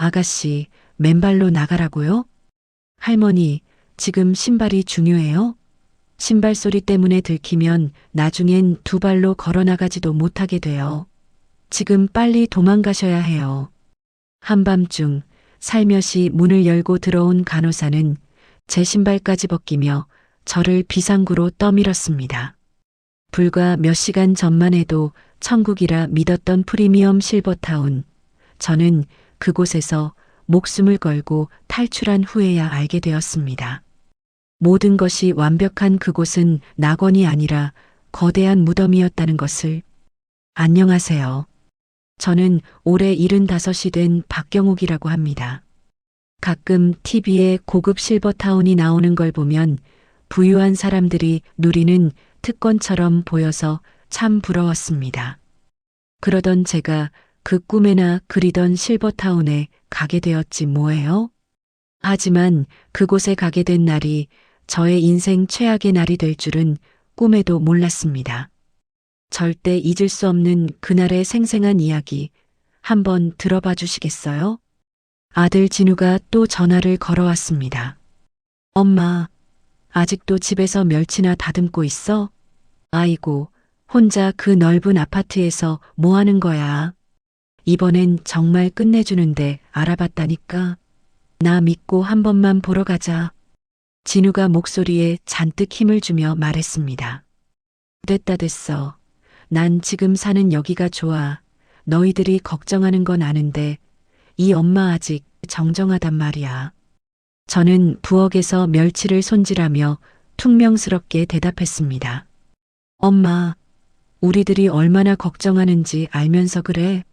아가씨, 맨발로 나가라고요? 할머니, 지금 신발이 중요해요? 신발 소리 때문에 들키면 나중엔 두 발로 걸어 나가지도 못하게 돼요. 지금 빨리 도망가셔야 해요. 한밤중 살며시 문을 열고 들어온 간호사는 제 신발까지 벗기며 저를 비상구로 떠밀었습니다. 불과 몇 시간 전만 해도 천국이라 믿었던 프리미엄 실버타운. 저는 그곳에서 목숨을 걸고 탈출한 후에야 알게 되었습니다. 모든 것이 완벽한 그곳은 낙원이 아니라 거대한 무덤이었다는 것을. 안녕하세요. 저는 올해 75이 된 박경옥이라고 합니다. 가끔 TV에 고급 실버타운이 나오는 걸 보면 부유한 사람들이 누리는 특권처럼 보여서 참 부러웠습니다. 그러던 제가 그 꿈에나 그리던 실버타운에 가게 되었지 뭐예요? 하지만 그곳에 가게 된 날이 저의 인생 최악의 날이 될 줄은 꿈에도 몰랐습니다. 절대 잊을 수 없는 그날의 생생한 이야기 한번 들어봐 주시겠어요? 아들 진우가 또 전화를 걸어왔습니다. 엄마, 아직도 집에서 멸치나 다듬고 있어? 아이고, 혼자 그 넓은 아파트에서 뭐 하는 거야? 이번엔 정말 끝내주는데 알아봤다니까. 나 믿고 한 번만 보러 가자. 진우가 목소리에 잔뜩 힘을 주며 말했습니다. 됐어. 난 지금 사는 여기가 좋아. 너희들이 걱정하는 건 아는데 이 엄마 아직 정정하단 말이야. 저는 부엌에서 멸치를 손질하며 퉁명스럽게 대답했습니다. 엄마, 우리들이 얼마나 걱정하는지 알면서 그래.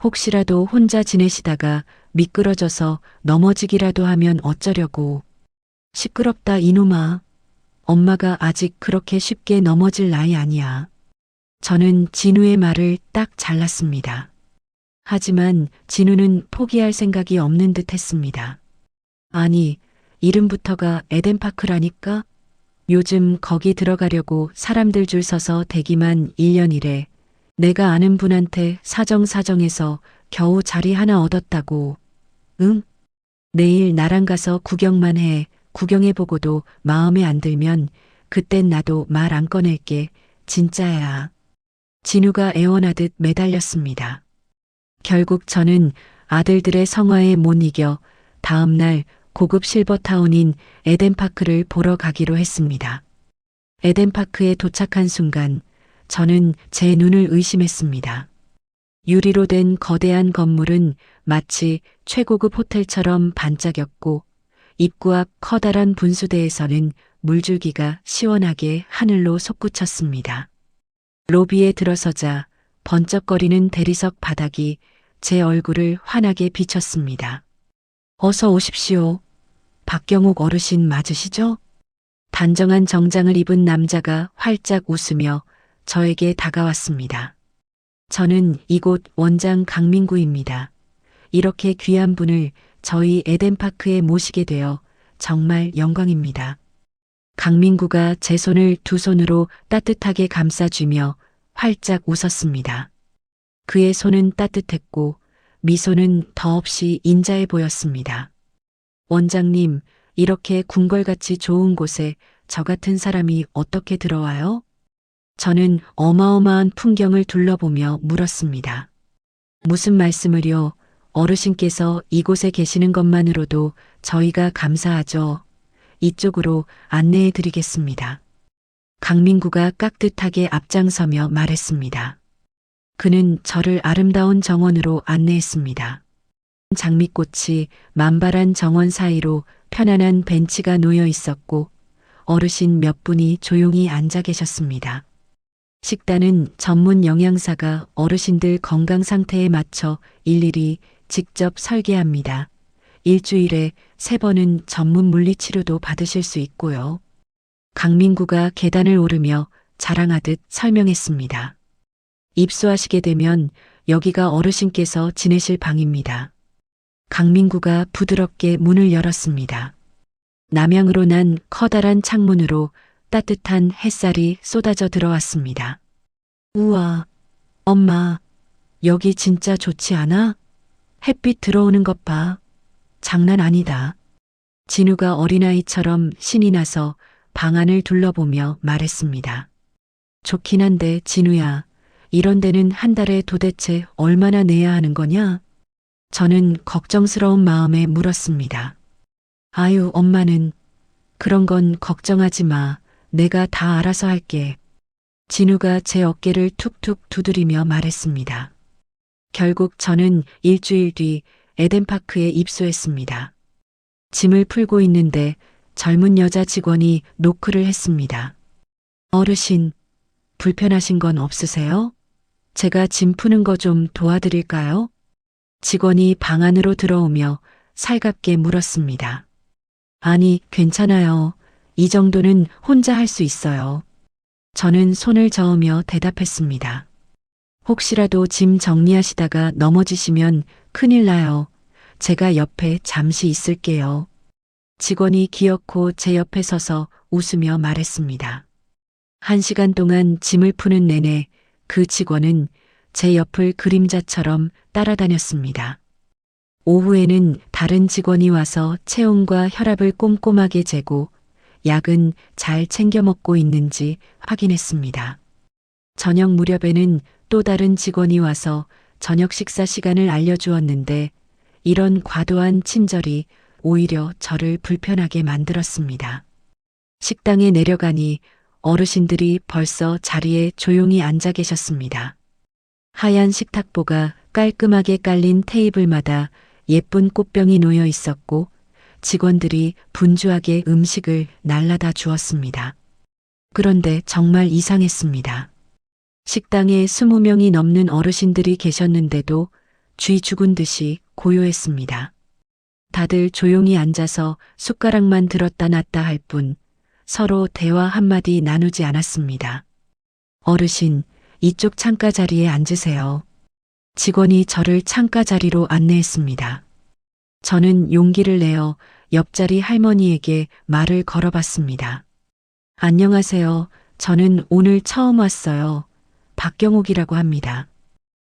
혹시라도 혼자 지내시다가 미끄러져서 넘어지기라도 하면 어쩌려고. 시끄럽다 이놈아. 엄마가 아직 그렇게 쉽게 넘어질 나이 아니야. 저는 진우의 말을 딱 잘랐습니다. 하지만 진우는 포기할 생각이 없는 듯 했습니다. 아니, 이름부터가 에덴파크라니까? 요즘 거기 들어가려고 사람들 줄 서서 대기만 1년이래. 내가 아는 분한테 사정해서 겨우 자리 하나 얻었다고. 응? 내일 나랑 가서 구경만 해. 구경해보고도 마음에 안 들면 그땐 나도 말 안 꺼낼게. 진짜야. 진우가 애원하듯 매달렸습니다. 결국 저는 아들들의 성화에 못 이겨 다음 날 고급 실버타운인 에덴파크를 보러 가기로 했습니다. 에덴파크에 도착한 순간 저는 제 눈을 의심했습니다. 유리로 된 거대한 건물은 마치 최고급 호텔처럼 반짝였고 입구 앞 커다란 분수대에서는 물줄기가 시원하게 하늘로 솟구쳤습니다. 로비에 들어서자 번쩍거리는 대리석 바닥이 제 얼굴을 환하게 비췄습니다. 어서 오십시오. 박경옥 어르신 맞으시죠? 단정한 정장을 입은 남자가 활짝 웃으며 저에게 다가왔습니다. 저는 이곳 원장 강민구입니다. 이렇게 귀한 분을 저희 에덴파크에 모시게 되어 정말 영광입니다. 강민구가 제 손을 두 손으로 따뜻하게 감싸주며 활짝 웃었습니다. 그의 손은 따뜻했고 미소는 더없이 인자해 보였습니다. 원장님, 이렇게 궁궐같이 좋은 곳에 저 같은 사람이 어떻게 들어와요? 저는 어마어마한 풍경을 둘러보며 물었습니다. 무슨 말씀을요? 어르신께서 이곳에 계시는 것만으로도 저희가 감사하죠. 이쪽으로 안내해 드리겠습니다. 강민구가 깍듯하게 앞장서며 말했습니다. 그는 저를 아름다운 정원으로 안내했습니다. 장미꽃이 만발한 정원 사이로 편안한 벤치가 놓여 있었고 어르신 몇 분이 조용히 앉아 계셨습니다. 식단은 전문 영양사가 어르신들 건강 상태에 맞춰 일일이 직접 설계합니다. 일주일에 3번은 전문 물리치료도 받으실 수 있고요. 강민구가 계단을 오르며 자랑하듯 설명했습니다. 입수하시게 되면 여기가 어르신께서 지내실 방입니다. 강민구가 부드럽게 문을 열었습니다. 남향으로 난 커다란 창문으로 따뜻한 햇살이 쏟아져 들어왔습니다. 우와, 엄마, 여기 진짜 좋지 않아? 햇빛 들어오는 것 봐. 장난 아니다. 진우가 어린아이처럼 신이 나서 방 안을 둘러보며 말했습니다. 좋긴 한데 진우야, 이런 데는 한 달에 도대체 얼마나 내야 하는 거냐? 저는 걱정스러운 마음에 물었습니다. 아유, 엄마는 그런 건 걱정하지 마. 내가 다 알아서 할게. 진우가 제 어깨를 툭툭 두드리며 말했습니다. 결국 저는 일주일 뒤 에덴파크에 입소했습니다. 짐을 풀고 있는데 젊은 여자 직원이 노크를 했습니다. 어르신, 불편하신 건 없으세요? 제가 짐 푸는 거 좀 도와드릴까요? 직원이 방 안으로 들어오며 살갑게 물었습니다. 아니, 괜찮아요. 이 정도는 혼자 할 수 있어요. 저는 손을 저으며 대답했습니다. 혹시라도 짐 정리하시다가 넘어지시면 큰일 나요. 제가 옆에 잠시 있을게요. 직원이 기어코 제 옆에 서서 웃으며 말했습니다. 1시간 동안 짐을 푸는 내내 그 직원은 제 옆을 그림자처럼 따라다녔습니다. 오후에는 다른 직원이 와서 체온과 혈압을 꼼꼼하게 재고 약은 잘 챙겨 먹고 있는지 확인했습니다. 저녁 무렵에는 또 다른 직원이 와서 저녁 식사 시간을 알려주었는데 이런 과도한 친절이 오히려 저를 불편하게 만들었습니다. 식당에 내려가니 어르신들이 벌써 자리에 조용히 앉아 계셨습니다. 하얀 식탁보가 깔끔하게 깔린 테이블마다 예쁜 꽃병이 놓여 있었고 직원들이 분주하게 음식을 날라다 주었습니다. 그런데 정말 이상했습니다. 식당에 20명이 넘는 어르신들이 계셨는데도 쥐 죽은 듯이 고요했습니다. 다들 조용히 앉아서 숟가락만 들었다 놨다 할 뿐 서로 대화 한마디 나누지 않았습니다. 어르신, 이쪽 창가 자리에 앉으세요. 직원이 저를 창가 자리로 안내했습니다. 저는 용기를 내어 옆자리 할머니에게 말을 걸어봤습니다. 안녕하세요. 저는 오늘 처음 왔어요. 박경옥이라고 합니다.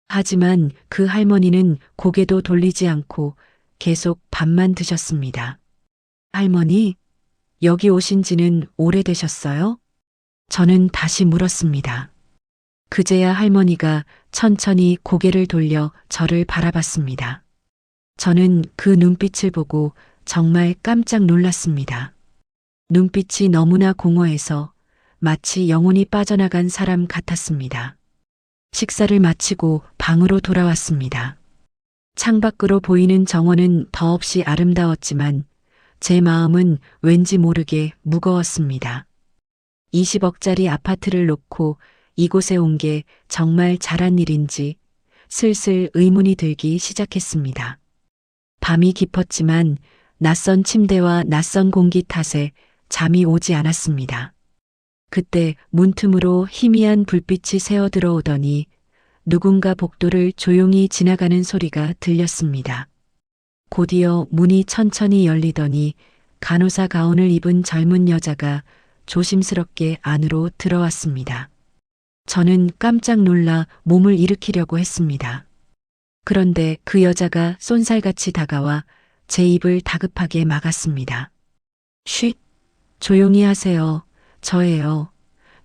하지만 그 할머니는 고개도 돌리지 않고 계속 밥만 드셨습니다. 할머니, 여기 오신 지는 오래되셨어요? 저는 다시 물었습니다. 그제야 할머니가 천천히 고개를 돌려 저를 바라봤습니다. 저는 그 눈빛을 보고 정말 깜짝 놀랐습니다. 눈빛이 너무나 공허해서 마치 영혼이 빠져나간 사람 같았습니다. 식사를 마치고 방으로 돌아왔습니다. 창밖으로 보이는 정원은 더없이 아름다웠지만 제 마음은 왠지 모르게 무거웠습니다. 20억짜리 아파트를 놓고 이곳에 온 게 정말 잘한 일인지 슬슬 의문이 들기 시작했습니다. 밤이 깊었지만 낯선 침대와 낯선 공기 탓에 잠이 오지 않았습니다. 그때 문틈으로 희미한 불빛이 새어 들어오더니 누군가 복도를 조용히 지나가는 소리가 들렸습니다. 곧이어 문이 천천히 열리더니 간호사 가운을 입은 젊은 여자가 조심스럽게 안으로 들어왔습니다. 저는 깜짝 놀라 몸을 일으키려고 했습니다. 그런데 그 여자가 쏜살같이 다가와 제 입을 다급하게 막았습니다. 쉿! 조용히 하세요. 저예요.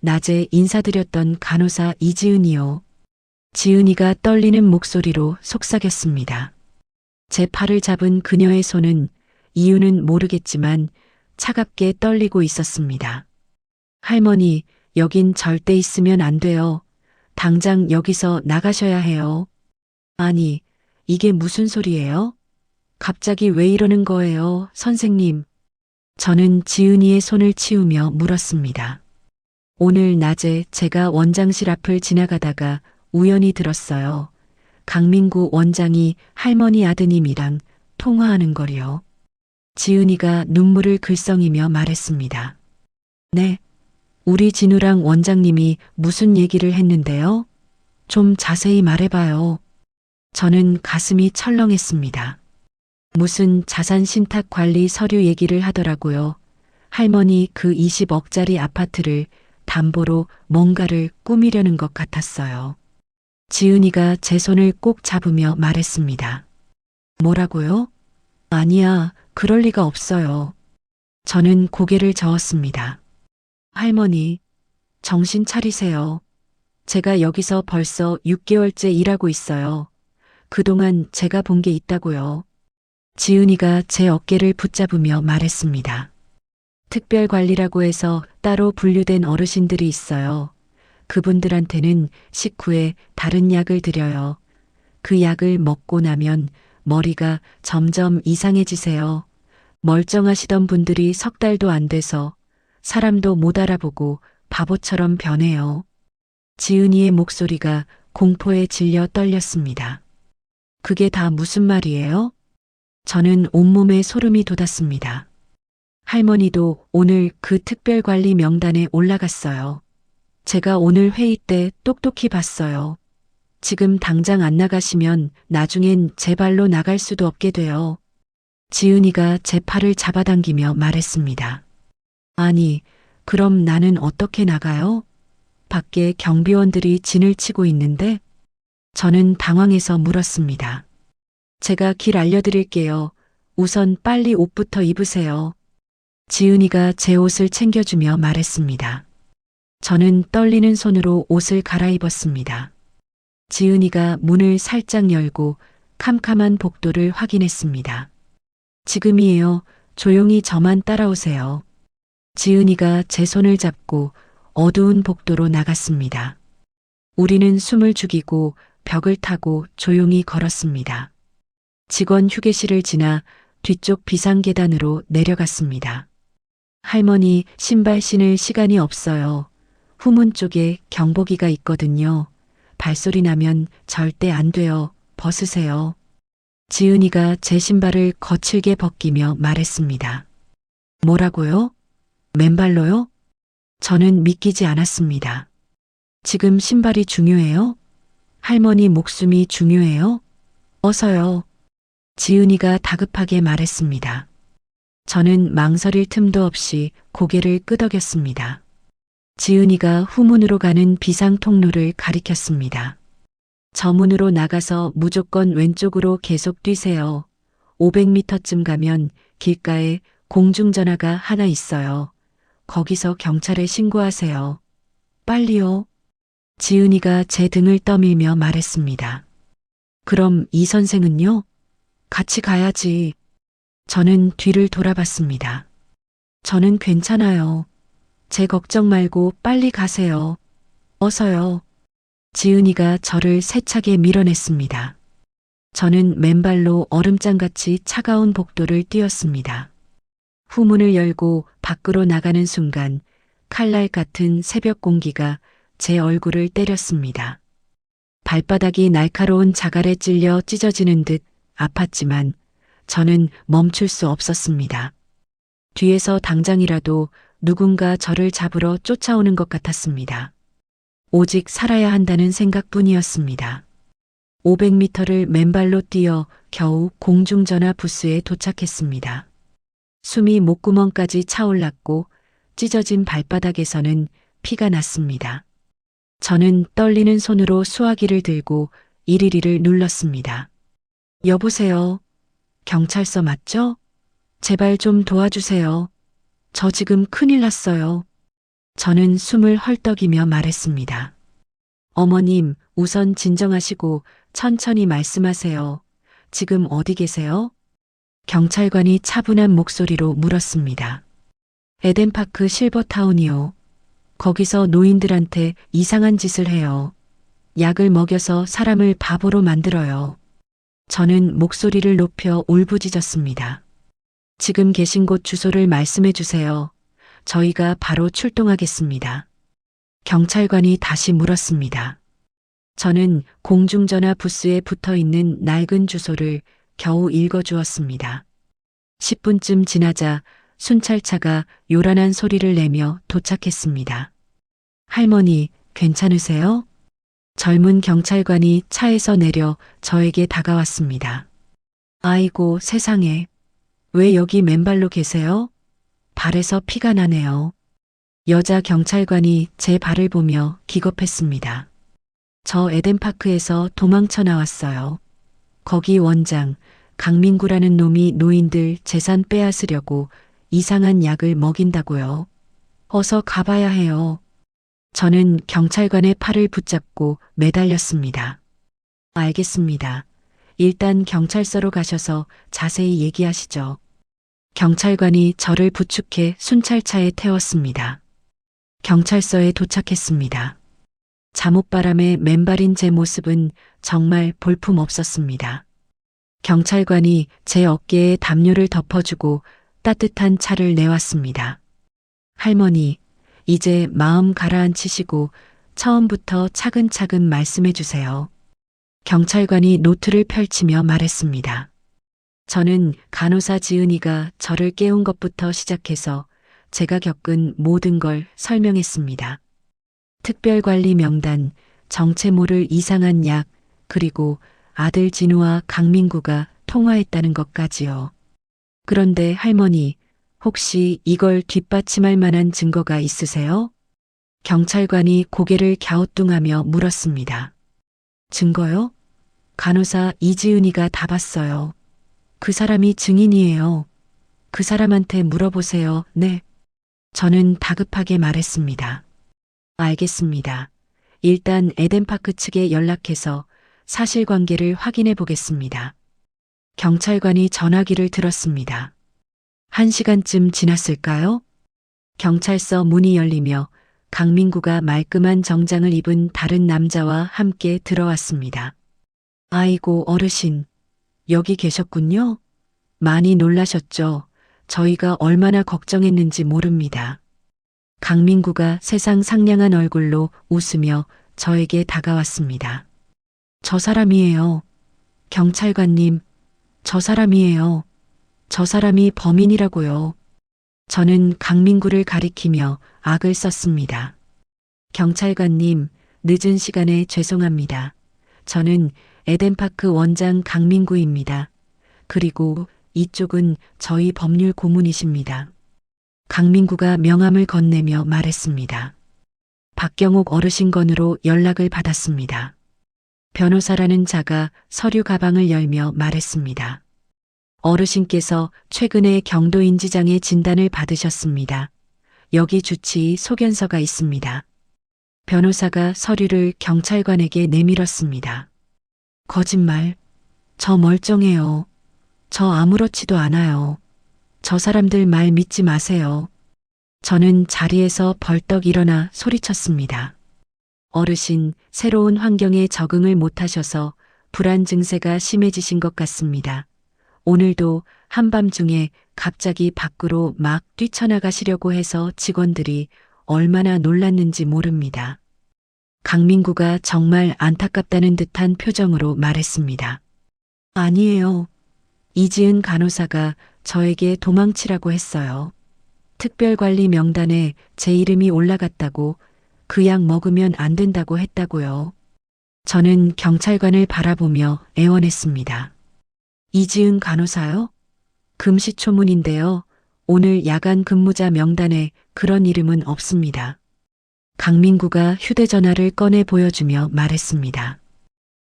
낮에 인사드렸던 간호사 이지은이요. 지은이가 떨리는 목소리로 속삭였습니다. 제 팔을 잡은 그녀의 손은 이유는 모르겠지만 차갑게 떨리고 있었습니다. 할머니, 여긴 절대 있으면 안 돼요. 당장 여기서 나가셔야 해요. 아니, 이게 무슨 소리예요? 갑자기 왜 이러는 거예요, 선생님? 저는 지은이의 손을 치우며 물었습니다. 오늘 낮에 제가 원장실 앞을 지나가다가 우연히 들었어요. 강민구 원장이 할머니 아드님이랑 통화하는 거리요. 지은이가 눈물을 글썽이며 말했습니다. 네, 우리 진우랑 원장님이 무슨 얘기를 했는데요? 좀 자세히 말해봐요. 저는 가슴이 철렁했습니다. 무슨 자산 신탁 관리 서류 얘기를 하더라고요. 할머니 그 20억짜리 아파트를 담보로 뭔가를 꾸미려는 것 같았어요. 지은이가 제 손을 꼭 잡으며 말했습니다. 뭐라고요? 아니야, 그럴 리가 없어요. 저는 고개를 저었습니다. 할머니, 정신 차리세요. 제가 여기서 벌써 6개월째 일하고 있어요. 그동안 제가 본 게 있다고요. 지은이가 제 어깨를 붙잡으며 말했습니다. 특별관리라고 해서 따로 분류된 어르신들이 있어요. 그분들한테는 식후에 다른 약을 드려요. 그 약을 먹고 나면 머리가 점점 이상해지세요. 멀쩡하시던 분들이 석 달도 안 돼서 사람도 못 알아보고 바보처럼 변해요. 지은이의 목소리가 공포에 질려 떨렸습니다. 그게 다 무슨 말이에요? 저는 온몸에 소름이 돋았습니다. 할머니도 오늘 그 특별관리 명단에 올라갔어요. 제가 오늘 회의 때 똑똑히 봤어요. 지금 당장 안 나가시면 나중엔 제 발로 나갈 수도 없게 돼요. 지은이가 제 팔을 잡아당기며 말했습니다. 아니, 그럼 나는 어떻게 나가요? 밖에 경비원들이 진을 치고 있는데? 저는 당황해서 물었습니다. 제가 길 알려드릴게요. 우선 빨리 옷부터 입으세요. 지은이가 제 옷을 챙겨주며 말했습니다. 저는 떨리는 손으로 옷을 갈아입었습니다. 지은이가 문을 살짝 열고 캄캄한 복도를 확인했습니다. 지금이에요. 조용히 저만 따라오세요. 지은이가 제 손을 잡고 어두운 복도로 나갔습니다. 우리는 숨을 죽이고 벽을 타고 조용히 걸었습니다. 직원 휴게실을 지나 뒤쪽 비상계단으로 내려갔습니다. 할머니, 신발 신을 시간이 없어요. 후문 쪽에 경보기가 있거든요. 발소리 나면 절대 안 돼요. 벗으세요. 지은이가 제 신발을 거칠게 벗기며 말했습니다. 뭐라고요? 맨발로요? 저는 믿기지 않았습니다. 지금 신발이 중요해요? 할머니 목숨이 중요해요? 어서요. 지은이가 다급하게 말했습니다. 저는 망설일 틈도 없이 고개를 끄덕였습니다. 지은이가 후문으로 가는 비상 통로를 가리켰습니다. 저 문으로 나가서 무조건 왼쪽으로 계속 뛰세요. 500m쯤 가면 길가에 공중전화가 하나 있어요. 거기서 경찰에 신고하세요. 빨리요. 지은이가 제 등을 떠밀며 말했습니다. 그럼 이 선생은요? 같이 가야지. 저는 뒤를 돌아봤습니다. 저는 괜찮아요. 제 걱정 말고 빨리 가세요. 어서요. 지은이가 저를 세차게 밀어냈습니다. 저는 맨발로 얼음장같이 차가운 복도를 뛰었습니다. 후문을 열고 밖으로 나가는 순간 칼날 같은 새벽 공기가 제 얼굴을 때렸습니다. 발바닥이 날카로운 자갈에 찔려 찢어지는 듯 아팠지만 저는 멈출 수 없었습니다. 뒤에서 당장이라도 누군가 저를 잡으러 쫓아오는 것 같았습니다. 오직 살아야 한다는 생각뿐이었습니다. 500m를 맨발로 뛰어 겨우 공중전화 부스에 도착했습니다. 숨이 목구멍까지 차올랐고 찢어진 발바닥에서는 피가 났습니다. 저는 떨리는 손으로 수화기를 들고 112를 눌렀습니다. 여보세요. 경찰서 맞죠? 제발 좀 도와주세요. 저 지금 큰일 났어요. 저는 숨을 헐떡이며 말했습니다. 어머님, 우선 진정하시고 천천히 말씀하세요. 지금 어디 계세요? 경찰관이 차분한 목소리로 물었습니다. 에덴파크 실버타운이요. 거기서 노인들한테 이상한 짓을 해요. 약을 먹여서 사람을 바보로 만들어요. 저는 목소리를 높여 울부짖었습니다. 지금 계신 곳 주소를 말씀해 주세요. 저희가 바로 출동하겠습니다. 경찰관이 다시 물었습니다. 저는 공중전화 부스에 붙어 있는 낡은 주소를 겨우 읽어주었습니다. 10분쯤 지나자 순찰차가 요란한 소리를 내며 도착했습니다. 할머니, 괜찮으세요? 젊은 경찰관이 차에서 내려 저에게 다가왔습니다. 아이고, 세상에. 왜 여기 맨발로 계세요? 발에서 피가 나네요. 여자 경찰관이 제 발을 보며 기겁했습니다. 저 에덴파크에서 도망쳐 나왔어요. 거기 원장, 강민구라는 놈이 노인들 재산 빼앗으려고 이상한 약을 먹인다고요. 어서 가봐야 해요. 저는 경찰관의 팔을 붙잡고 매달렸습니다. 알겠습니다. 일단 경찰서로 가셔서 자세히 얘기하시죠. 경찰관이 저를 부축해 순찰차에 태웠습니다. 경찰서에 도착했습니다. 잠옷바람에 맨발인 제 모습은 정말 볼품 없었습니다. 경찰관이 제 어깨에 담요를 덮어주고 따뜻한 차를 내왔습니다. 할머니, 이제 마음 가라앉히시고 처음부터 차근차근 말씀해 주세요. 경찰관이 노트를 펼치며 말했습니다. 저는 간호사 지은이가 저를 깨운 것부터 시작해서 제가 겪은 모든 걸 설명했습니다. 특별관리 명단, 정체 모를 이상한 약, 그리고 아들 진우와 강민구가 통화했다는 것까지요. 그런데 할머니, 혹시 이걸 뒷받침할 만한 증거가 있으세요? 경찰관이 고개를 갸우뚱하며 물었습니다. 증거요? 간호사 이지은이가 다 봤어요. 그 사람이 증인이에요. 그 사람한테 물어보세요. 네. 저는 다급하게 말했습니다. 알겠습니다. 일단 에덴파크 측에 연락해서 사실관계를 확인해 보겠습니다. 경찰관이 전화기를 들었습니다. 1시간쯤 지났을까요? 경찰서 문이 열리며 강민구가 말끔한 정장을 입은 다른 남자와 함께 들어왔습니다. 아이고 어르신, 여기 계셨군요. 많이 놀라셨죠? 저희가 얼마나 걱정했는지 모릅니다. 강민구가 세상 상냥한 얼굴로 웃으며 저에게 다가왔습니다. 저 사람이에요. 경찰관님, 저 사람이에요. 저 사람이 범인이라고요. 저는 강민구를 가리키며 악을 썼습니다. 경찰관님, 늦은 시간에 죄송합니다. 저는 에덴파크 원장 강민구입니다. 그리고 이쪽은 저희 법률 고문이십니다. 강민구가 명함을 건네며 말했습니다. 박경옥 어르신 건으로 연락을 받았습니다. 변호사라는 자가 서류 가방을 열며 말했습니다. 어르신께서 최근에 경도인지장애 진단을 받으셨습니다. 여기 주치의 소견서가 있습니다. 변호사가 서류를 경찰관에게 내밀었습니다. 거짓말. 저 멀쩡해요. 저 아무렇지도 않아요. 저 사람들 말 믿지 마세요. 저는 자리에서 벌떡 일어나 소리쳤습니다. 어르신, 새로운 환경에 적응을 못하셔서 불안 증세가 심해지신 것 같습니다. 오늘도 한밤중에 갑자기 밖으로 막 뛰쳐나가시려고 해서 직원들이 얼마나 놀랐는지 모릅니다. 강민구가 정말 안타깝다는 듯한 표정으로 말했습니다. 아니에요. 이지은 간호사가 저에게 도망치라고 했어요. 특별관리 명단에 제 이름이 올라갔다고, 그 약 먹으면 안 된다고 했다고요. 저는 경찰관을 바라보며 애원했습니다. 이지은 간호사요? 금시초문인데요. 오늘 야간 근무자 명단에 그런 이름은 없습니다. 강민구가 휴대전화를 꺼내 보여주며 말했습니다.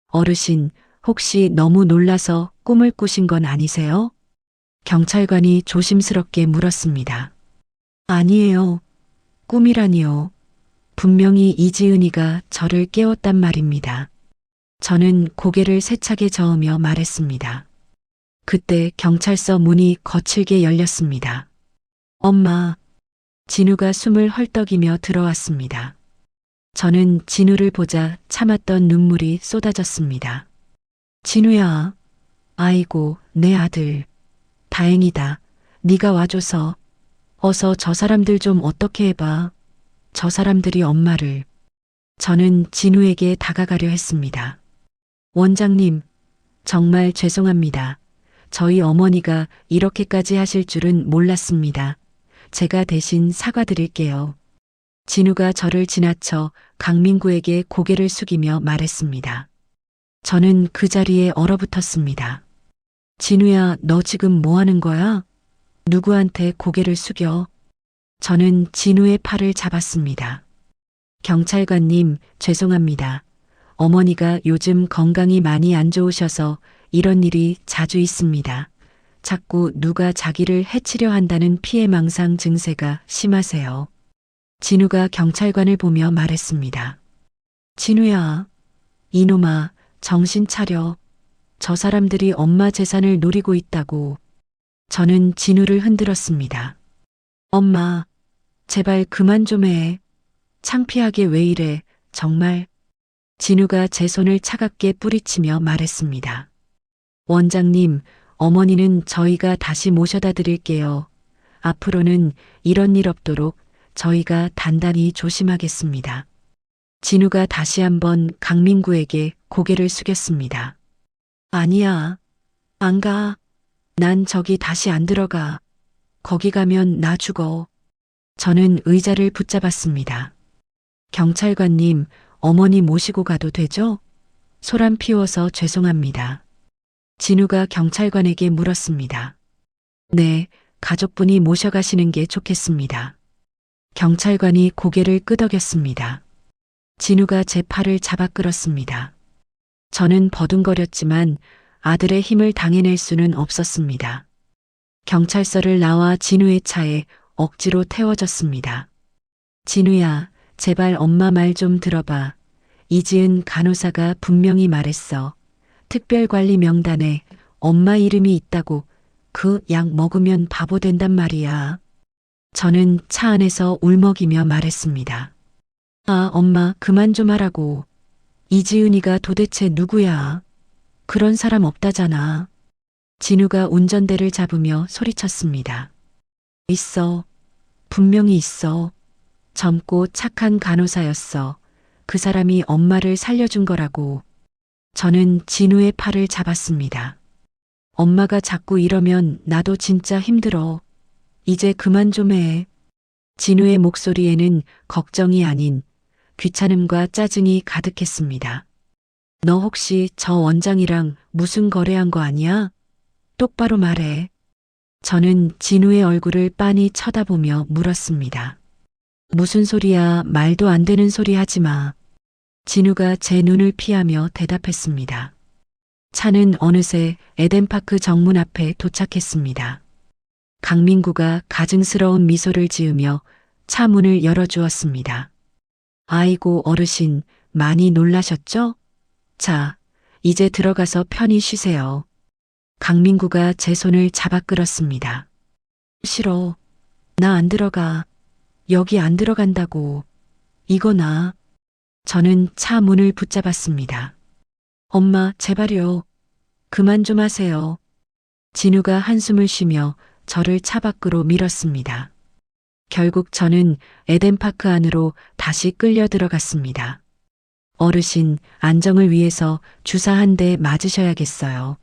어르신, 혹시 너무 놀라서 꿈을 꾸신 건 아니세요? 경찰관이 조심스럽게 물었습니다. 아니에요. 꿈이라니요. 분명히 이지은이가 저를 깨웠단 말입니다. 저는 고개를 세차게 저으며 말했습니다. 그때 경찰서 문이 거칠게 열렸습니다. 엄마. 진우가 숨을 헐떡이며 들어왔습니다. 저는 진우를 보자 참았던 눈물이 쏟아졌습니다. 진우야. 아이고, 내 아들. 다행이다. 네가 와줘서. 어서 저 사람들 좀 어떻게 해봐. 저 사람들이 엄마를. 저는 진우에게 다가가려 했습니다. 원장님, 정말 죄송합니다. 저희 어머니가 이렇게까지 하실 줄은 몰랐습니다. 제가 대신 사과드릴게요. 진우가 저를 지나쳐 강민구에게 고개를 숙이며 말했습니다. 저는 그 자리에 얼어붙었습니다. 진우야, 너 지금 뭐 하는 거야? 누구한테 고개를 숙여? 저는 진우의 팔을 잡았습니다. 경찰관님, 죄송합니다. 어머니가 요즘 건강이 많이 안 좋으셔서 이런 일이 자주 있습니다. 자꾸 누가 자기를 해치려 한다는 피해망상 증세가 심하세요. 진우가 경찰관을 보며 말했습니다. 진우야, 이놈아, 정신 차려. 저 사람들이 엄마 재산을 노리고 있다고. 저는 진우를 흔들었습니다. 엄마, 제발 그만 좀 해. 창피하게 왜 이래, 정말. 진우가 제 손을 차갑게 뿌리치며 말했습니다. 원장님, 어머니는 저희가 다시 모셔다 드릴게요. 앞으로는 이런 일 없도록 저희가 단단히 조심하겠습니다. 진우가 다시 한번 강민구에게 고개를 숙였습니다. 아니야, 안 가. 난 저기 다시 안 들어가. 거기 가면 나 죽어. 저는 의자를 붙잡았습니다. 경찰관님, 어머니 모시고 가도 되죠? 소란 피워서 죄송합니다. 진우가 경찰관에게 물었습니다. 네, 가족분이 모셔가시는 게 좋겠습니다. 경찰관이 고개를 끄덕였습니다. 진우가 제 팔을 잡아 끌었습니다. 저는 버둥거렸지만 아들의 힘을 당해낼 수는 없었습니다. 경찰서를 나와 진우의 차에 억지로 태워졌습니다. 진우야, 제발 엄마 말 좀 들어봐. 이지은 간호사가 분명히 말했어. 특별관리 명단에 엄마 이름이 있다고. 그 약 먹으면 바보 된단 말이야. 저는 차 안에서 울먹이며 말했습니다. 아, 엄마 그만 좀 하라고. 이지은이가 도대체 누구야? 그런 사람 없다잖아. 진우가 운전대를 잡으며 소리쳤습니다. 있어. 분명히 있어. 젊고 착한 간호사였어. 그 사람이 엄마를 살려준 거라고. 저는 진우의 팔을 잡았습니다. 엄마가 자꾸 이러면 나도 진짜 힘들어. 이제 그만 좀 해. 진우의 목소리에는 걱정이 아닌 귀찮음과 짜증이 가득했습니다. 너 혹시 저 원장이랑 무슨 거래한 거 아니야? 똑바로 말해. 저는 진우의 얼굴을 빤히 쳐다보며 물었습니다. 무슨 소리야, 말도 안 되는 소리 하지 마. 진우가 제 눈을 피하며 대답했습니다. 차는 어느새 에덴파크 정문 앞에 도착했습니다. 강민구가 가증스러운 미소를 지으며 차 문을 열어주었습니다. 아이고 어르신, 많이 놀라셨죠? 자, 이제 들어가서 편히 쉬세요. 강민구가 제 손을 잡아 끌었습니다. 싫어. 나 안 들어가. 여기 안 들어간다고. 이거 나. 저는 차 문을 붙잡았습니다. 엄마, 제발요. 그만 좀 하세요. 진우가 한숨을 쉬며 저를 차 밖으로 밀었습니다. 결국 저는 에덴파크 안으로 다시 끌려 들어갔습니다. 어르신, 안정을 위해서 주사 한 대 맞으셔야겠어요.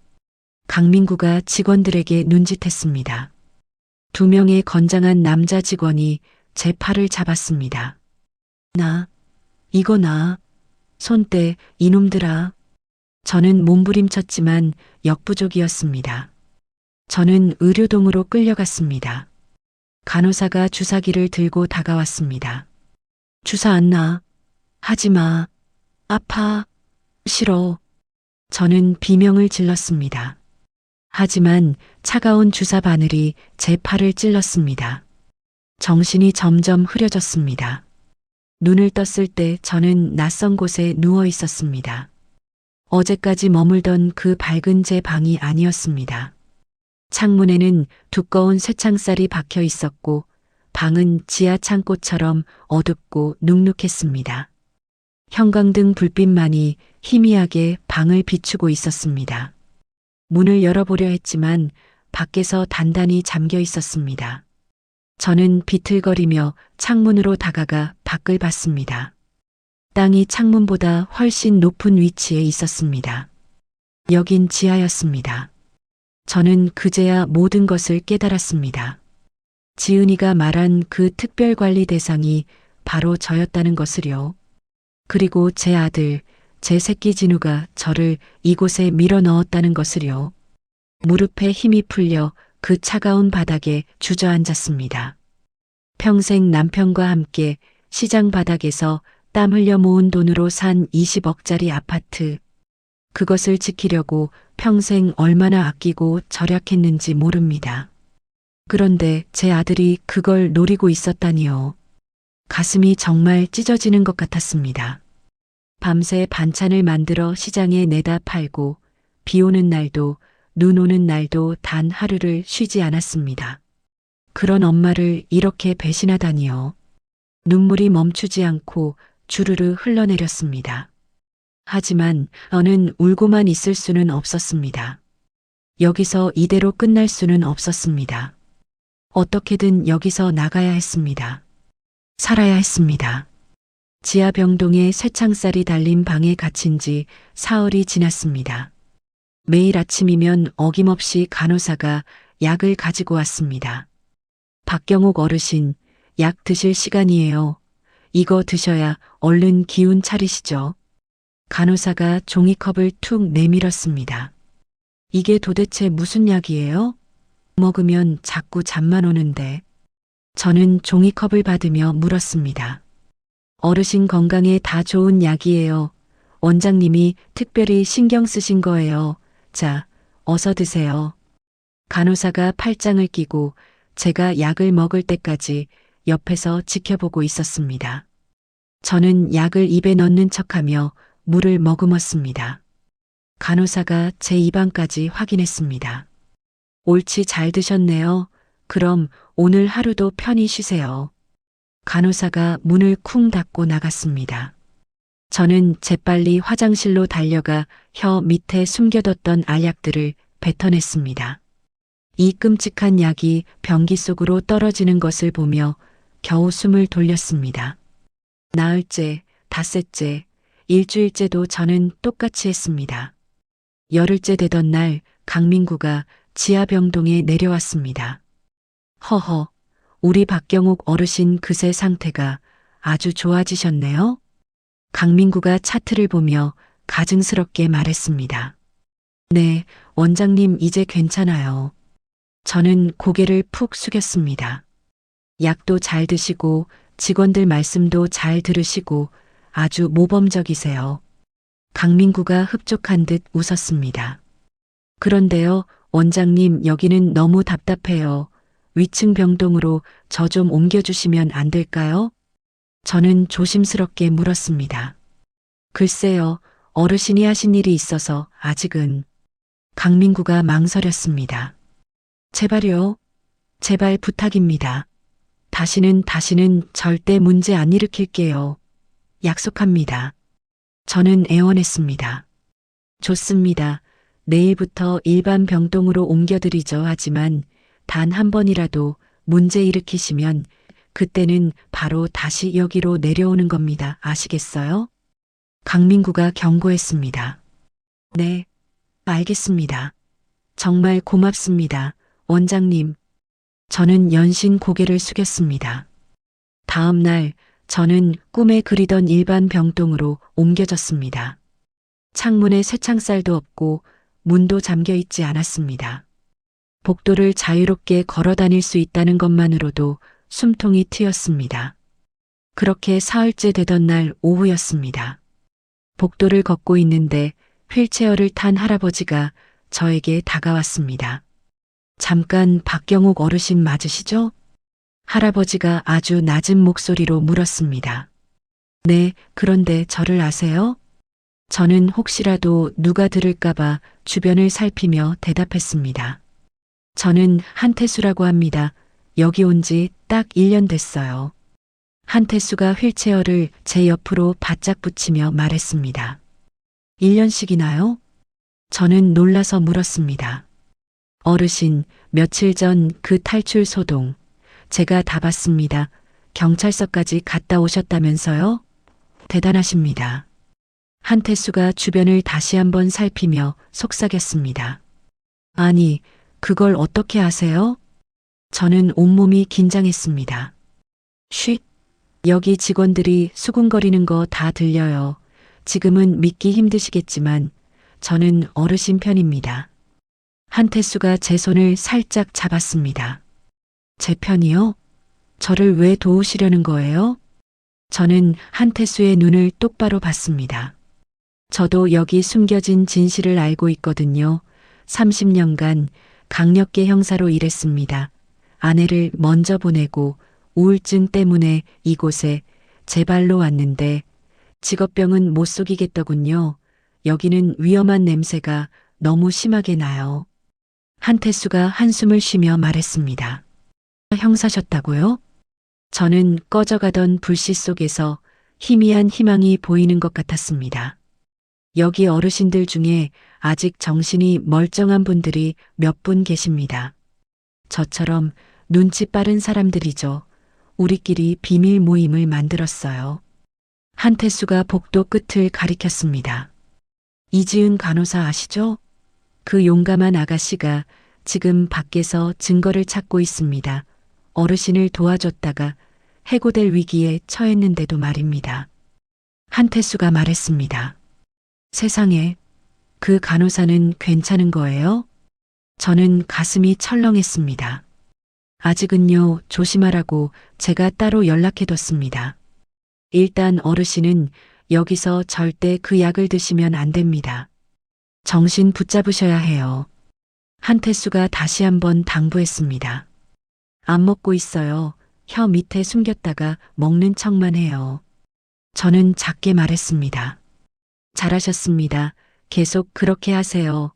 강민구가 직원들에게 눈짓했습니다. 2명의 건장한 남자 직원이 제 팔을 잡았습니다. 이거 나. 손 떼, 이놈들아. 저는 몸부림쳤지만 역부족이었습니다. 저는 의료동으로 끌려갔습니다. 간호사가 주사기를 들고 다가왔습니다. 주사 안 나. 하지 마. 아파. 싫어. 저는 비명을 질렀습니다. 하지만 차가운 주사 바늘이 제 팔을 찔렀습니다. 정신이 점점 흐려졌습니다. 눈을 떴을 때 저는 낯선 곳에 누워 있었습니다. 어제까지 머물던 그 밝은 제 방이 아니었습니다. 창문에는 두꺼운 쇠창살이 박혀 있었고 방은 지하 창고처럼 어둡고 눅눅했습니다. 형광등 불빛만이 희미하게 방을 비추고 있었습니다. 문을 열어보려 했지만 밖에서 단단히 잠겨 있었습니다. 저는 비틀거리며 창문으로 다가가 밖을 봤습니다. 땅이 창문보다 훨씬 높은 위치에 있었습니다. 여긴 지하였습니다. 저는 그제야 모든 것을 깨달았습니다. 지은이가 말한 그 특별관리 대상이 바로 저였다는 것을요. 그리고 제 아들, 제 새끼 진우가 저를 이곳에 밀어 넣었다는 것을요. 무릎에 힘이 풀려 그 차가운 바닥에 주저앉았습니다. 평생 남편과 함께 시장 바닥에서 땀 흘려 모은 돈으로 산 20억짜리 아파트. 그것을 지키려고 평생 얼마나 아끼고 절약했는지 모릅니다. 그런데 제 아들이 그걸 노리고 있었다니요. 가슴이 정말 찢어지는 것 같았습니다. 밤새 반찬을 만들어 시장에 내다 팔고 비 오는 날도 눈 오는 날도 단 하루를 쉬지 않았습니다. 그런 엄마를 이렇게 배신하다니요. 눈물이 멈추지 않고 주르르 흘러내렸습니다. 하지만 저는 울고만 있을 수는 없었습니다. 여기서 이대로 끝날 수는 없었습니다. 어떻게든 여기서 나가야 했습니다. 살아야 했습니다. 지하병동에 쇠창살이 달린 방에 갇힌 지 사흘이 지났습니다. 매일 아침이면 어김없이 간호사가 약을 가지고 왔습니다. 박경옥 어르신, 약 드실 시간이에요. 이거 드셔야 얼른 기운 차리시죠. 간호사가 종이컵을 툭 내밀었습니다. 이게 도대체 무슨 약이에요? 먹으면 자꾸 잠만 오는데. 저는 종이컵을 받으며 물었습니다. 어르신 건강에 다 좋은 약이에요. 원장님이 특별히 신경 쓰신 거예요. 자, 어서 드세요. 간호사가 팔짱을 끼고 제가 약을 먹을 때까지 옆에서 지켜보고 있었습니다. 저는 약을 입에 넣는 척하며 물을 머금었습니다. 간호사가 제 입안까지 확인했습니다. 옳지 잘 드셨네요. 그럼 오늘 하루도 편히 쉬세요. 간호사가 문을 쿵 닫고 나갔습니다. 저는 재빨리 화장실로 달려가 혀 밑에 숨겨뒀던 알약들을 뱉어냈습니다. 이 끔찍한 약이 변기 속으로 떨어지는 것을 보며 겨우 숨을 돌렸습니다. 나흘째, 닷새째, 일주일째도 저는 똑같이 했습니다. 열흘째 되던 날 강민구가 지하병동에 내려왔습니다. 허허, 우리 박경옥 어르신 그새 상태가 아주 좋아지셨네요. 강민구가 차트를 보며 가증스럽게 말했습니다. 네, 원장님 이제 괜찮아요. 저는 고개를 푹 숙였습니다. 약도 잘 드시고 직원들 말씀도 잘 들으시고 아주 모범적이세요. 강민구가 흡족한 듯 웃었습니다. 그런데요, 원장님 여기는 너무 답답해요. 위층 병동으로 저 좀 옮겨주시면 안 될까요? 저는 조심스럽게 물었습니다. 글쎄요, 어르신이 하신 일이 있어서 아직은. 강민구가 망설였습니다. 제발요. 제발 부탁입니다. 다시는 절대 문제 안 일으킬게요. 약속합니다. 저는 애원했습니다. 좋습니다. 내일부터 일반 병동으로 옮겨드리죠. 하지만 단 한 번이라도 문제 일으키시면 그때는 바로 다시 여기로 내려오는 겁니다. 아시겠어요? 강민구가 경고했습니다. 네, 알겠습니다. 정말 고맙습니다. 원장님. 저는 연신 고개를 숙였습니다. 다음 날 저는 꿈에 그리던 일반 병동으로 옮겨졌습니다. 창문에 쇠창살도 없고 문도 잠겨 있지 않았습니다. 복도를 자유롭게 걸어 다닐 수 있다는 것만으로도 숨통이 트였습니다. 그렇게 사흘째 되던 날 오후였습니다. 복도를 걷고 있는데 휠체어를 탄 할아버지가 저에게 다가왔습니다. 잠깐 박경옥 어르신 맞으시죠? 할아버지가 아주 낮은 목소리로 물었습니다. 네, 그런데 저를 아세요? 저는 혹시라도 누가 들을까봐 주변을 살피며 대답했습니다. 저는 한태수라고 합니다. 여기 온 지 딱 1년 됐어요. 한태수가 휠체어를 제 옆으로 바짝 붙이며 말했습니다. 1년씩이나요? 저는 놀라서 물었습니다. 어르신, 며칠 전 그 탈출 소동, 제가 다 봤습니다. 경찰서까지 갔다 오셨다면서요? 대단하십니다. 한태수가 주변을 다시 한번 살피며 속삭였습니다. 아니, 그걸 어떻게 아세요? 저는 온몸이 긴장했습니다. 쉿, 여기 직원들이 수군거리는 거 다 들려요. 지금은 믿기 힘드시겠지만 저는 어르신 편입니다. 한태수가 제 손을 살짝 잡았습니다. 제 편이요? 저를 왜 도우시려는 거예요? 저는 한태수의 눈을 똑바로 봤습니다. 저도 여기 숨겨진 진실을 알고 있거든요. 30년간 강력계 형사로 일했습니다. 아내를 먼저 보내고 우울증 때문에 이곳에 제 발로 왔는데 직업병은 못 속이겠더군요. 여기는 위험한 냄새가 너무 심하게 나요. 한태수가 한숨을 쉬며 말했습니다. 형사셨다고요? 저는 꺼져가던 불씨 속에서 희미한 희망이 보이는 것 같았습니다. 여기 어르신들 중에 아직 정신이 멀쩡한 분들이 몇 분 계십니다. 저처럼 눈치 빠른 사람들이죠. 우리끼리 비밀 모임을 만들었어요. 한태수가 복도 끝을 가리켰습니다. 이지은 간호사 아시죠? 그 용감한 아가씨가 지금 밖에서 증거를 찾고 있습니다. 어르신을 도와줬다가 해고될 위기에 처했는데도 말입니다. 한태수가 말했습니다. 세상에, 그 간호사는 괜찮은 거예요? 저는 가슴이 철렁했습니다. 아직은요, 조심하라고 제가 따로 연락해뒀습니다. 일단 어르신은 여기서 절대 그 약을 드시면 안 됩니다. 정신 붙잡으셔야 해요. 한태수가 다시 한번 당부했습니다. 안 먹고 있어요. 혀 밑에 숨겼다가 먹는 척만 해요. 저는 작게 말했습니다. 잘하셨습니다. 계속 그렇게 하세요.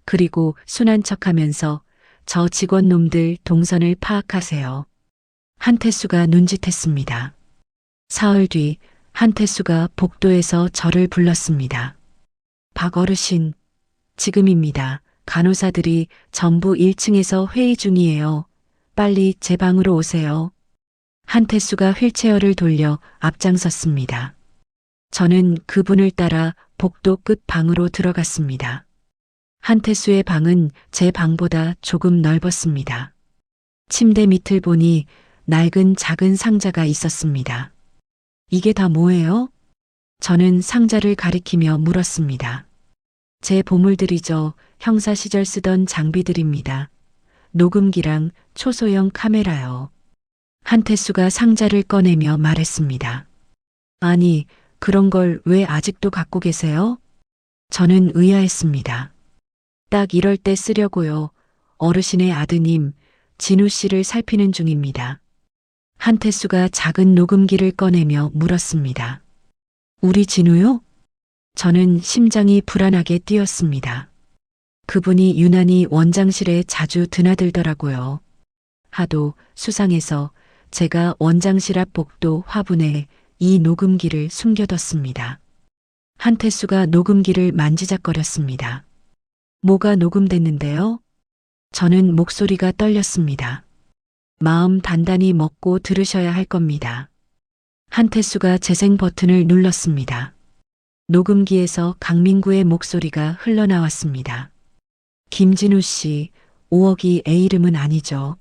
그리고 순한 척하면서 저 직원놈들 동선을 파악하세요. 한태수가 눈짓했습니다. 사흘 뒤 한태수가 복도에서 저를 불렀습니다. 박 어르신, 지금입니다. 간호사들이 전부 1층에서 회의 중이에요. 빨리 제 방으로 오세요. 한태수가 휠체어를 돌려 앞장섰습니다. 저는 그분을 따라 복도 끝 방으로 들어갔습니다. 한태수의 방은 제 방보다 조금 넓었습니다. 침대 밑을 보니 낡은 작은 상자가 있었습니다. 이게 다 뭐예요? 저는 상자를 가리키며 물었습니다. 제 보물들이죠. 형사 시절 쓰던 장비들입니다. 녹음기랑 초소형 카메라요. 한태수가 상자를 꺼내며 말했습니다. 아니, 그런 걸 왜 아직도 갖고 계세요? 저는 의아했습니다. 딱 이럴 때 쓰려고요. 어르신의 아드님, 진우 씨를 살피는 중입니다. 한태수가 작은 녹음기를 꺼내며 물었습니다. 우리 진우요? 저는 심장이 불안하게 뛰었습니다. 그분이 유난히 원장실에 자주 드나들더라고요. 하도 수상해서 제가 원장실 앞 복도 화분에 이 녹음기를 숨겨뒀습니다. 한태수가 녹음기를 만지작거렸습니다. 뭐가 녹음됐는데요? 저는 목소리가 떨렸습니다. 마음 단단히 먹고 들으셔야 할 겁니다. 한태수가 재생 버튼을 눌렀습니다. 녹음기에서 강민구의 목소리가 흘러나왔습니다. 김진우 씨, 5억이 애 이름은 아니죠.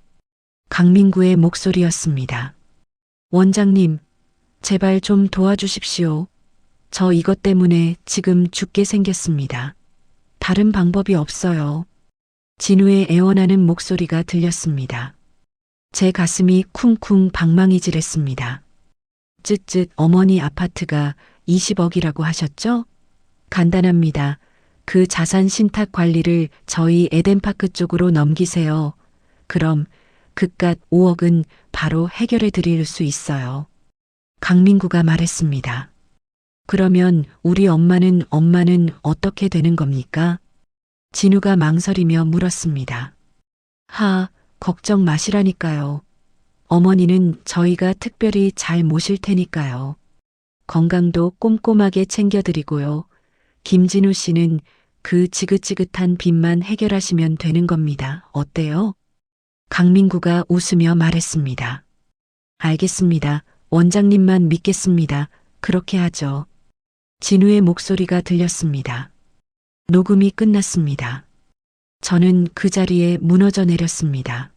강민구의 목소리였습니다. 원장님, 제발 좀 도와주십시오. 저 이것 때문에 지금 죽게 생겼습니다. 다른 방법이 없어요. 진우의 애원하는 목소리가 들렸습니다. 제 가슴이 쿵쿵 방망이질했습니다. 쯧쯧 어머니 아파트가 20억이라고 하셨죠? 간단합니다. 그 자산 신탁 관리를 저희 에덴파크 쪽으로 넘기세요. 그럼 그깟 5억은 바로 해결해 드릴 수 있어요. 강민구가 말했습니다. 그러면 우리 엄마는 어떻게 되는 겁니까? 진우가 망설이며 물었습니다. 걱정 마시라니까요. 어머니는 저희가 특별히 잘 모실 테니까요. 건강도 꼼꼼하게 챙겨드리고요. 김진우 씨는 그 지긋지긋한 빚만 해결하시면 되는 겁니다. 어때요? 강민구가 웃으며 말했습니다. 알겠습니다. 원장님만 믿겠습니다. 그렇게 하죠. 진우의 목소리가 들렸습니다. 녹음이 끝났습니다. 저는 그 자리에 무너져 내렸습니다.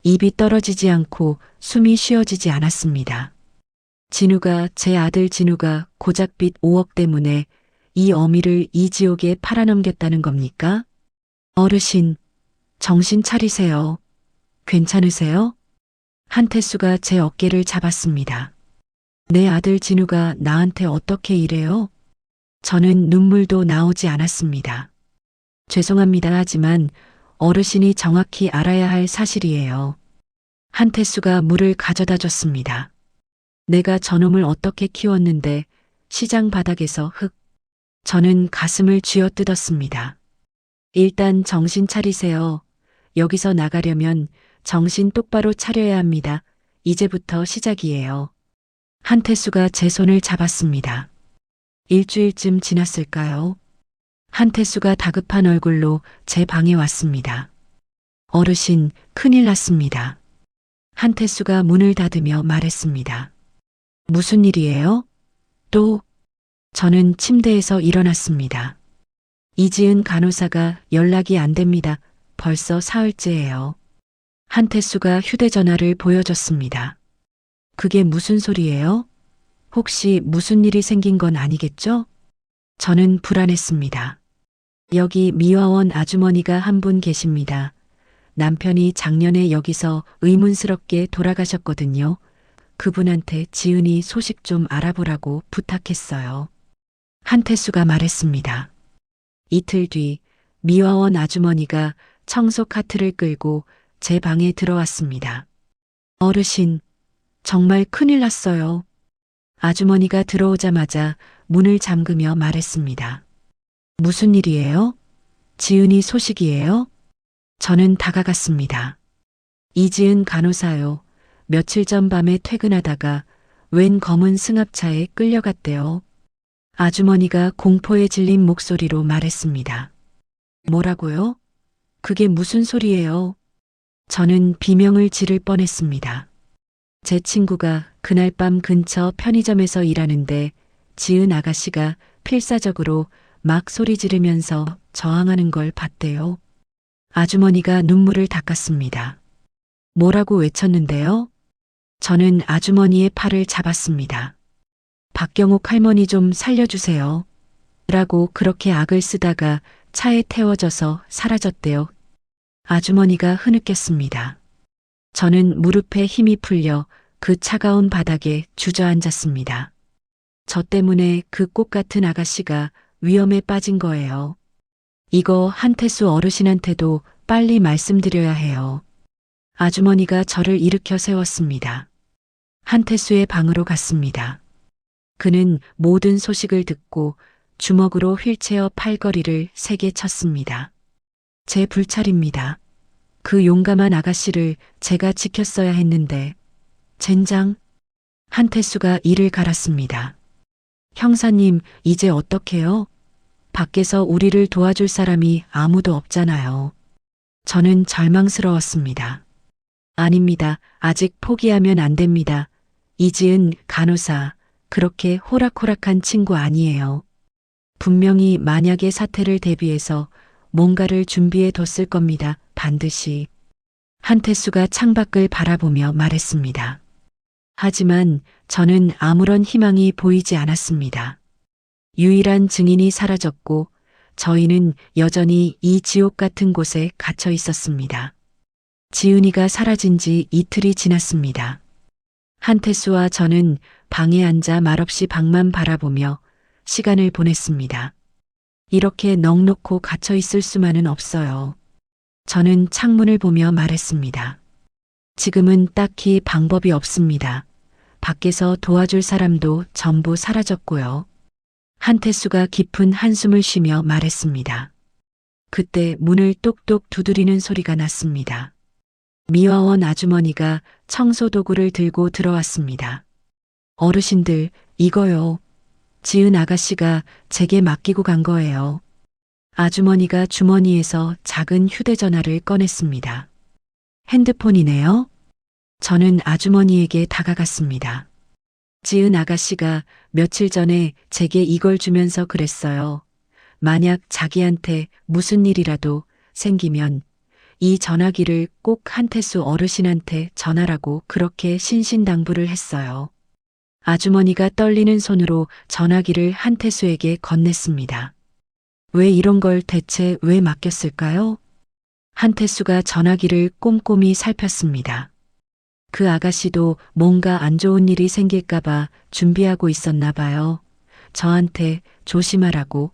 입이 떨어지지 않고 숨이 쉬어지지 않았습니다. 제 아들 진우가 고작 빚 5억 때문에 이 어미를 이 지옥에 팔아넘겼다는 겁니까? 어르신, 정신 차리세요. 괜찮으세요? 한태수가 제 어깨를 잡았습니다. 내 아들 진우가 나한테 어떻게 이래요? 저는 눈물도 나오지 않았습니다. 죄송합니다 하지만 어르신이 정확히 알아야 할 사실이에요. 한태수가 물을 가져다 줬습니다. 내가 저놈을 어떻게 키웠는데 시장 바닥에서 저는 가슴을 쥐어뜯었습니다. 일단 정신 차리세요. 여기서 나가려면 정신 똑바로 차려야 합니다. 이제부터 시작이에요. 한태수가 제 손을 잡았습니다. 일주일쯤 지났을까요? 한태수가 다급한 얼굴로 제 방에 왔습니다. 어르신, 큰일 났습니다. 한태수가 문을 닫으며 말했습니다. 무슨 일이에요? 또, 저는 침대에서 일어났습니다. 이지은 간호사가 연락이 안 됩니다. 벌써 사흘째예요. 한태수가 휴대전화를 보여줬습니다. 그게 무슨 소리예요? 혹시 무슨 일이 생긴 건 아니겠죠? 저는 불안했습니다. 여기 미화원 아주머니가 한 분 계십니다. 남편이 작년에 여기서 의문스럽게 돌아가셨거든요. 그분한테 지은이 소식 좀 알아보라고 부탁했어요. 한태수가 말했습니다. 이틀 뒤 미화원 아주머니가 청소 카트를 끌고 제 방에 들어왔습니다. 어르신, 정말 큰일 났어요. 아주머니가 들어오자마자 문을 잠그며 말했습니다. 무슨 일이에요? 지은이 소식이에요? 저는 다가갔습니다. 이지은 간호사요. 며칠 전 밤에 퇴근하다가 웬 검은 승합차에 끌려갔대요. 아주머니가 공포에 질린 목소리로 말했습니다. 뭐라고요? 그게 무슨 소리예요? 저는 비명을 지를 뻔했습니다. 제 친구가 그날 밤 근처 편의점에서 일하는데 지은 아가씨가 필사적으로 막 소리 지르면서 저항하는 걸 봤대요. 아주머니가 눈물을 닦았습니다. 뭐라고 외쳤는데요? 저는 아주머니의 팔을 잡았습니다. 박경옥 할머니 좀 살려주세요. 라고 그렇게 악을 쓰다가 차에 태워져서 사라졌대요. 아주머니가 흐느꼈습니다. 저는 무릎에 힘이 풀려 그 차가운 바닥에 주저앉았습니다. 저 때문에 그 꽃 같은 아가씨가 위험에 빠진 거예요. 이거 한태수 어르신한테도 빨리 말씀드려야 해요. 아주머니가 저를 일으켜 세웠습니다. 한태수의 방으로 갔습니다. 그는 모든 소식을 듣고 주먹으로 휠체어 팔걸이를 세게 쳤습니다. 제 불찰입니다. 그 용감한 아가씨를 제가 지켰어야 했는데, 젠장. 한태수가 이를 갈았습니다. 형사님, 이제 어떡해요? 밖에서 우리를 도와줄 사람이 아무도 없잖아요. 저는 절망스러웠습니다. 아닙니다. 아직 포기하면 안 됩니다. 이지은 간호사, 그렇게 호락호락한 친구 아니에요. 분명히 만약의 사태를 대비해서 뭔가를 준비해 뒀을 겁니다. 반드시. 한태수가 창밖을 바라보며 말했습니다. 하지만 저는 아무런 희망이 보이지 않았습니다. 유일한 증인이 사라졌고 저희는 여전히 이 지옥 같은 곳에 갇혀 있었습니다. 지은이가 사라진 지 이틀이 지났습니다. 한태수와 저는 방에 앉아 말없이 방만 바라보며 시간을 보냈습니다. 이렇게 넋놓고 갇혀 있을 수만은 없어요. 저는 창문을 보며 말했습니다. 지금은 딱히 방법이 없습니다. 밖에서 도와줄 사람도 전부 사라졌고요. 한태수가 깊은 한숨을 쉬며 말했습니다. 그때 문을 똑똑 두드리는 소리가 났습니다. 미화원 아주머니가 청소도구를 들고 들어왔습니다. 어르신들, 이거요. 지은 아가씨가 제게 맡기고 간 거예요. 아주머니가 주머니에서 작은 휴대전화를 꺼냈습니다. 핸드폰이네요. 저는 아주머니에게 다가갔습니다. 지은 아가씨가 며칠 전에 제게 이걸 주면서 그랬어요. 만약 자기한테 무슨 일이라도 생기면 이 전화기를 꼭 한태수 어르신한테 전하라고 그렇게 신신당부를 했어요. 아주머니가 떨리는 손으로 전화기를 한태수에게 건넸습니다. 왜 이런 걸 대체 왜 맡겼을까요? 한태수가 전화기를 꼼꼼히 살폈습니다. 그 아가씨도 뭔가 안 좋은 일이 생길까봐 준비하고 있었나 봐요. 저한테 조심하라고,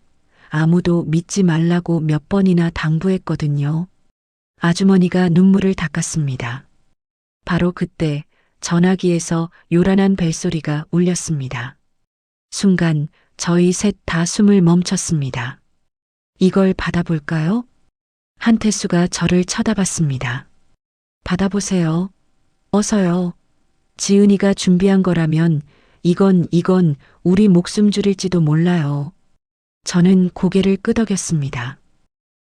아무도 믿지 말라고 몇 번이나 당부했거든요. 아주머니가 눈물을 닦았습니다. 바로 그때 전화기에서 요란한 벨소리가 울렸습니다. 순간 저희 셋 다 숨을 멈췄습니다. 이걸 받아볼까요? 한태수가 저를 쳐다봤습니다. 받아보세요. 어서요. 지은이가 준비한 거라면 이건 우리 목숨 줄일지도 몰라요. 저는 고개를 끄덕였습니다.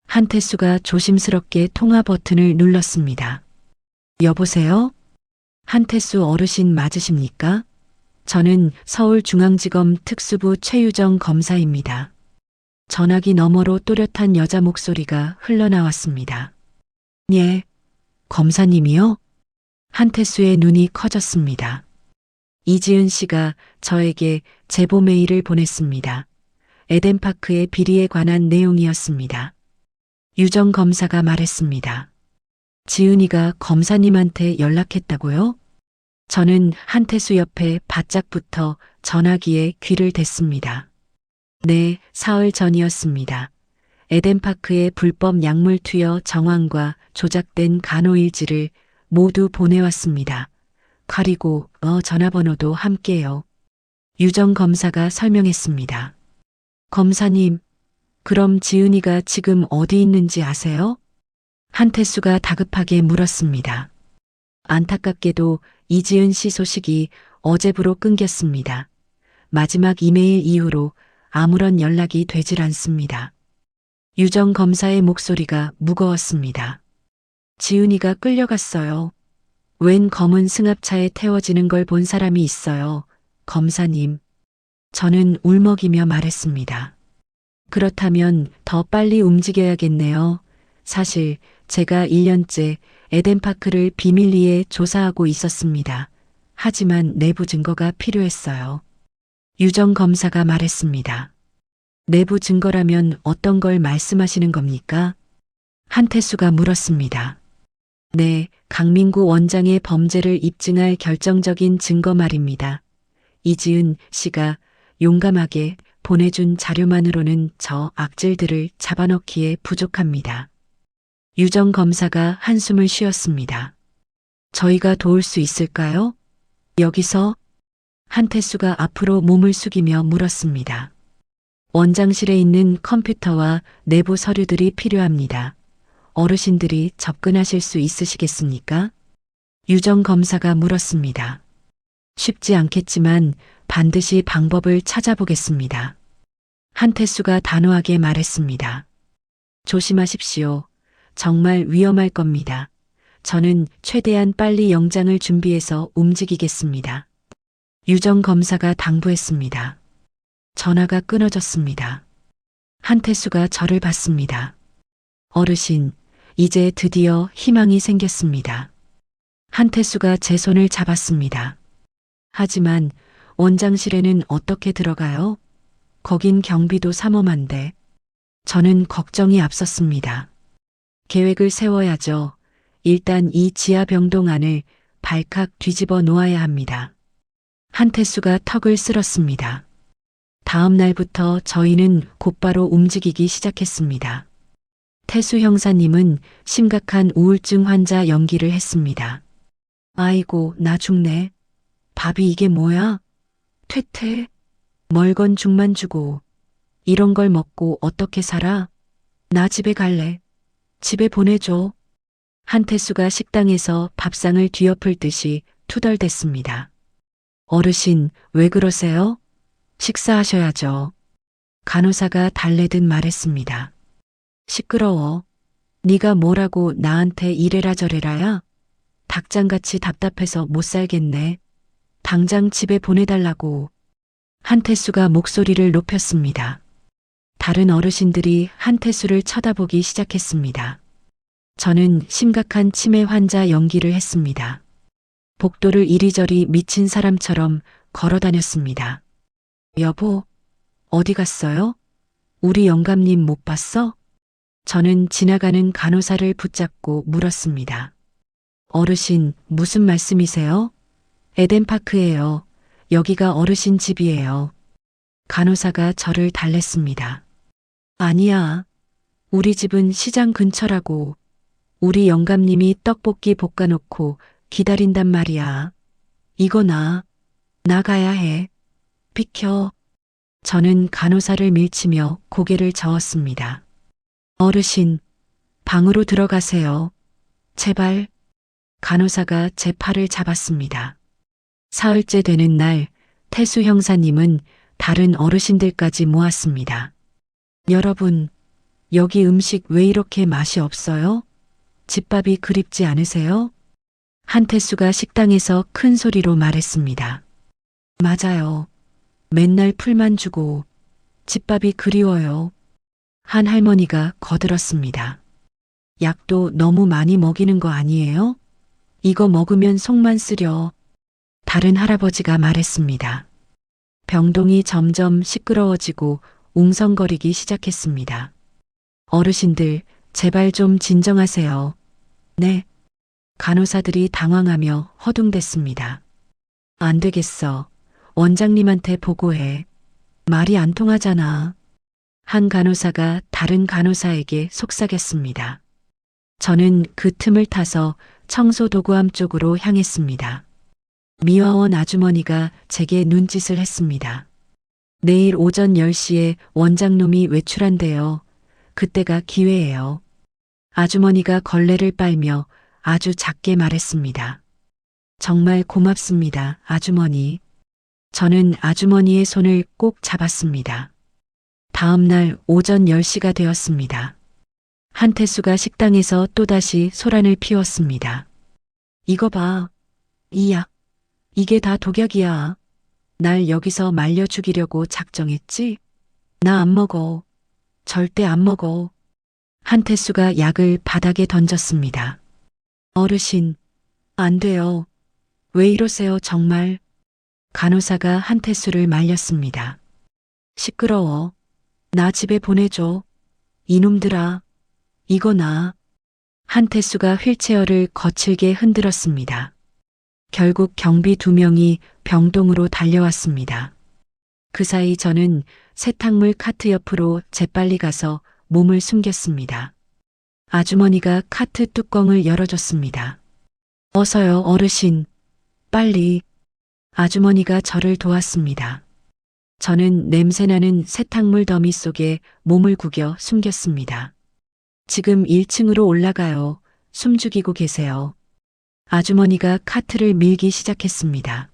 한태수가 조심스럽게 통화 버튼을 눌렀습니다. 여보세요? 한태수 어르신 맞으십니까? 저는 서울중앙지검 특수부 최유정 검사입니다. 전화기 너머로 또렷한 여자 목소리가 흘러나왔습니다. 예, 검사님이요? 한태수의 눈이 커졌습니다. 이지은 씨가 저에게 제보 메일을 보냈습니다. 에덴파크의 비리에 관한 내용이었습니다. 유정 검사가 말했습니다. 지은이가 검사님한테 연락했다고요? 저는 한태수 옆에 바짝 붙어 전화기에 귀를 댔습니다. 네, 사흘 전이었습니다. 에덴파크의 불법 약물 투여 정황과 조작된 간호일지를 모두 보내왔습니다. 그리고 전화번호도 함께요. 유정 검사가 설명했습니다. 검사님, 그럼 지은이가 지금 어디 있는지 아세요? 한태수가 다급하게 물었습니다. 안타깝게도 이지은 씨 소식이 어제부로 끊겼습니다. 마지막 이메일 이후로 아무런 연락이 되질 않습니다. 유정 검사의 목소리가 무거웠습니다. 지은이가 끌려갔어요. 웬 검은 승합차에 태워지는 걸 본 사람이 있어요. 검사님. 저는 울먹이며 말했습니다. 그렇다면 더 빨리 움직여야겠네요. 사실 제가 1년째 에덴파크를 비밀리에 조사하고 있었습니다. 하지만 내부 증거가 필요했어요. 유정 검사가 말했습니다. 내부 증거라면 어떤 걸 말씀하시는 겁니까? 한태수가 물었습니다. 네, 강민구 원장의 범죄를 입증할 결정적인 증거 말입니다. 이지은 씨가 용감하게 보내준 자료만으로는 저 악질들을 잡아넣기에 부족합니다. 유정 검사가 한숨을 쉬었습니다. 저희가 도울 수 있을까요? 여기서? 한태수가 앞으로 몸을 숙이며 물었습니다. 원장실에 있는 컴퓨터와 내부 서류들이 필요합니다. 어르신들이 접근하실 수 있으시겠습니까? 유정 검사가 물었습니다. 쉽지 않겠지만 반드시 방법을 찾아보겠습니다. 한태수가 단호하게 말했습니다. 조심하십시오. 정말 위험할 겁니다. 저는 최대한 빨리 영장을 준비해서 움직이겠습니다. 유정 검사가 당부했습니다. 전화가 끊어졌습니다. 한태수가 저를 봤습니다. 어르신, 이제 드디어 희망이 생겼습니다. 한태수가 제 손을 잡았습니다. 하지만 원장실에는 어떻게 들어가요? 거긴 경비도 삼엄한데. 저는 걱정이 앞섰습니다. 계획을 세워야죠. 일단 이 지하병동 안을 발칵 뒤집어 놓아야 합니다. 한태수가 턱을 쓸었습니다. 다음 날부터 저희는 곧바로 움직이기 시작했습니다. 태수 형사님은 심각한 우울증 환자 연기를 했습니다. 아이고, 나 죽네. 밥이 이게 뭐야? 퇴퇴. 멀건 죽만 주고. 이런 걸 먹고 어떻게 살아? 나 집에 갈래. 집에 보내줘. 한태수가 식당에서 밥상을 뒤엎을 듯이 투덜댔습니다. 어르신, 왜 그러세요? 식사하셔야죠. 간호사가 달래듯 말했습니다. 시끄러워. 네가 뭐라고 나한테 이래라 저래라야? 닭장같이 답답해서 못 살겠네. 당장 집에 보내달라고. 한태수가 목소리를 높였습니다. 다른 어르신들이 한태수를 쳐다보기 시작했습니다. 저는 심각한 치매 환자 연기를 했습니다. 복도를 이리저리 미친 사람처럼 걸어 다녔습니다. 여보, 어디 갔어요? 우리 영감님 못 봤어? 저는 지나가는 간호사를 붙잡고 물었습니다. 어르신, 무슨 말씀이세요? 에덴파크예요. 여기가 어르신 집이에요. 간호사가 저를 달랬습니다. 아니야. 우리 집은 시장 근처라고. 우리 영감님이 떡볶이 볶아놓고 기다린단 말이야. 이거 나가야 해. 비켜. 저는 간호사를 밀치며 고개를 저었습니다. 어르신, 방으로 들어가세요. 제발. 간호사가 제 팔을 잡았습니다. 사흘째 되는 날, 태수 형사님은 다른 어르신들까지 모았습니다. 여러분, 여기 음식 왜 이렇게 맛이 없어요? 집밥이 그립지 않으세요? 한태수가 식당에서 큰 소리로 말했습니다. 맞아요. 맨날 풀만 주고 집밥이 그리워요. 한 할머니가 거들었습니다. 약도 너무 많이 먹이는 거 아니에요? 이거 먹으면 속만 쓰려. 다른 할아버지가 말했습니다. 병동이 점점 시끄러워지고 웅성거리기 시작했습니다. 어르신들, 제발 좀 진정하세요. 네. 간호사들이 당황하며 허둥댔습니다. 안 되겠어. 원장님한테 보고해. 말이 안 통하잖아. 한 간호사가 다른 간호사에게 속삭였습니다. 저는 그 틈을 타서 청소도구함 쪽으로 향했습니다. 미화원 아주머니가 제게 눈짓을 했습니다. 내일 오전 10시에 원장놈이 외출한대요. 그때가 기회예요. 아주머니가 걸레를 빨며 아주 작게 말했습니다. 정말 고맙습니다, 아주머니. 저는 아주머니의 손을 꼭 잡았습니다. 다음 날 오전 10시가 되었습니다. 한태수가 식당에서 또다시 소란을 피웠습니다. 이거 봐. 이 약. 이게 다 독약이야. 날 여기서 말려 죽이려고 작정했지? 나 안 먹어. 절대 안 먹어. 한태수가 약을 바닥에 던졌습니다. 어르신, 안 돼요. 왜 이러세요, 정말? 간호사가 한태수를 말렸습니다. 시끄러워. 나 집에 보내줘. 이놈들아. 이거 나. 한태수가 휠체어를 거칠게 흔들었습니다. 결국 경비 2명이 병동으로 달려왔습니다. 그 사이 저는 세탁물 카트 옆으로 재빨리 가서 몸을 숨겼습니다. 아주머니가 카트 뚜껑을 열어줬습니다. 어서요, 어르신. 빨리. 아주머니가 저를 도왔습니다. 저는 냄새나는 세탁물 더미 속에 몸을 구겨 숨겼습니다. 지금 1층으로 올라가요. 숨죽이고 계세요. 아주머니가 카트를 밀기 시작했습니다.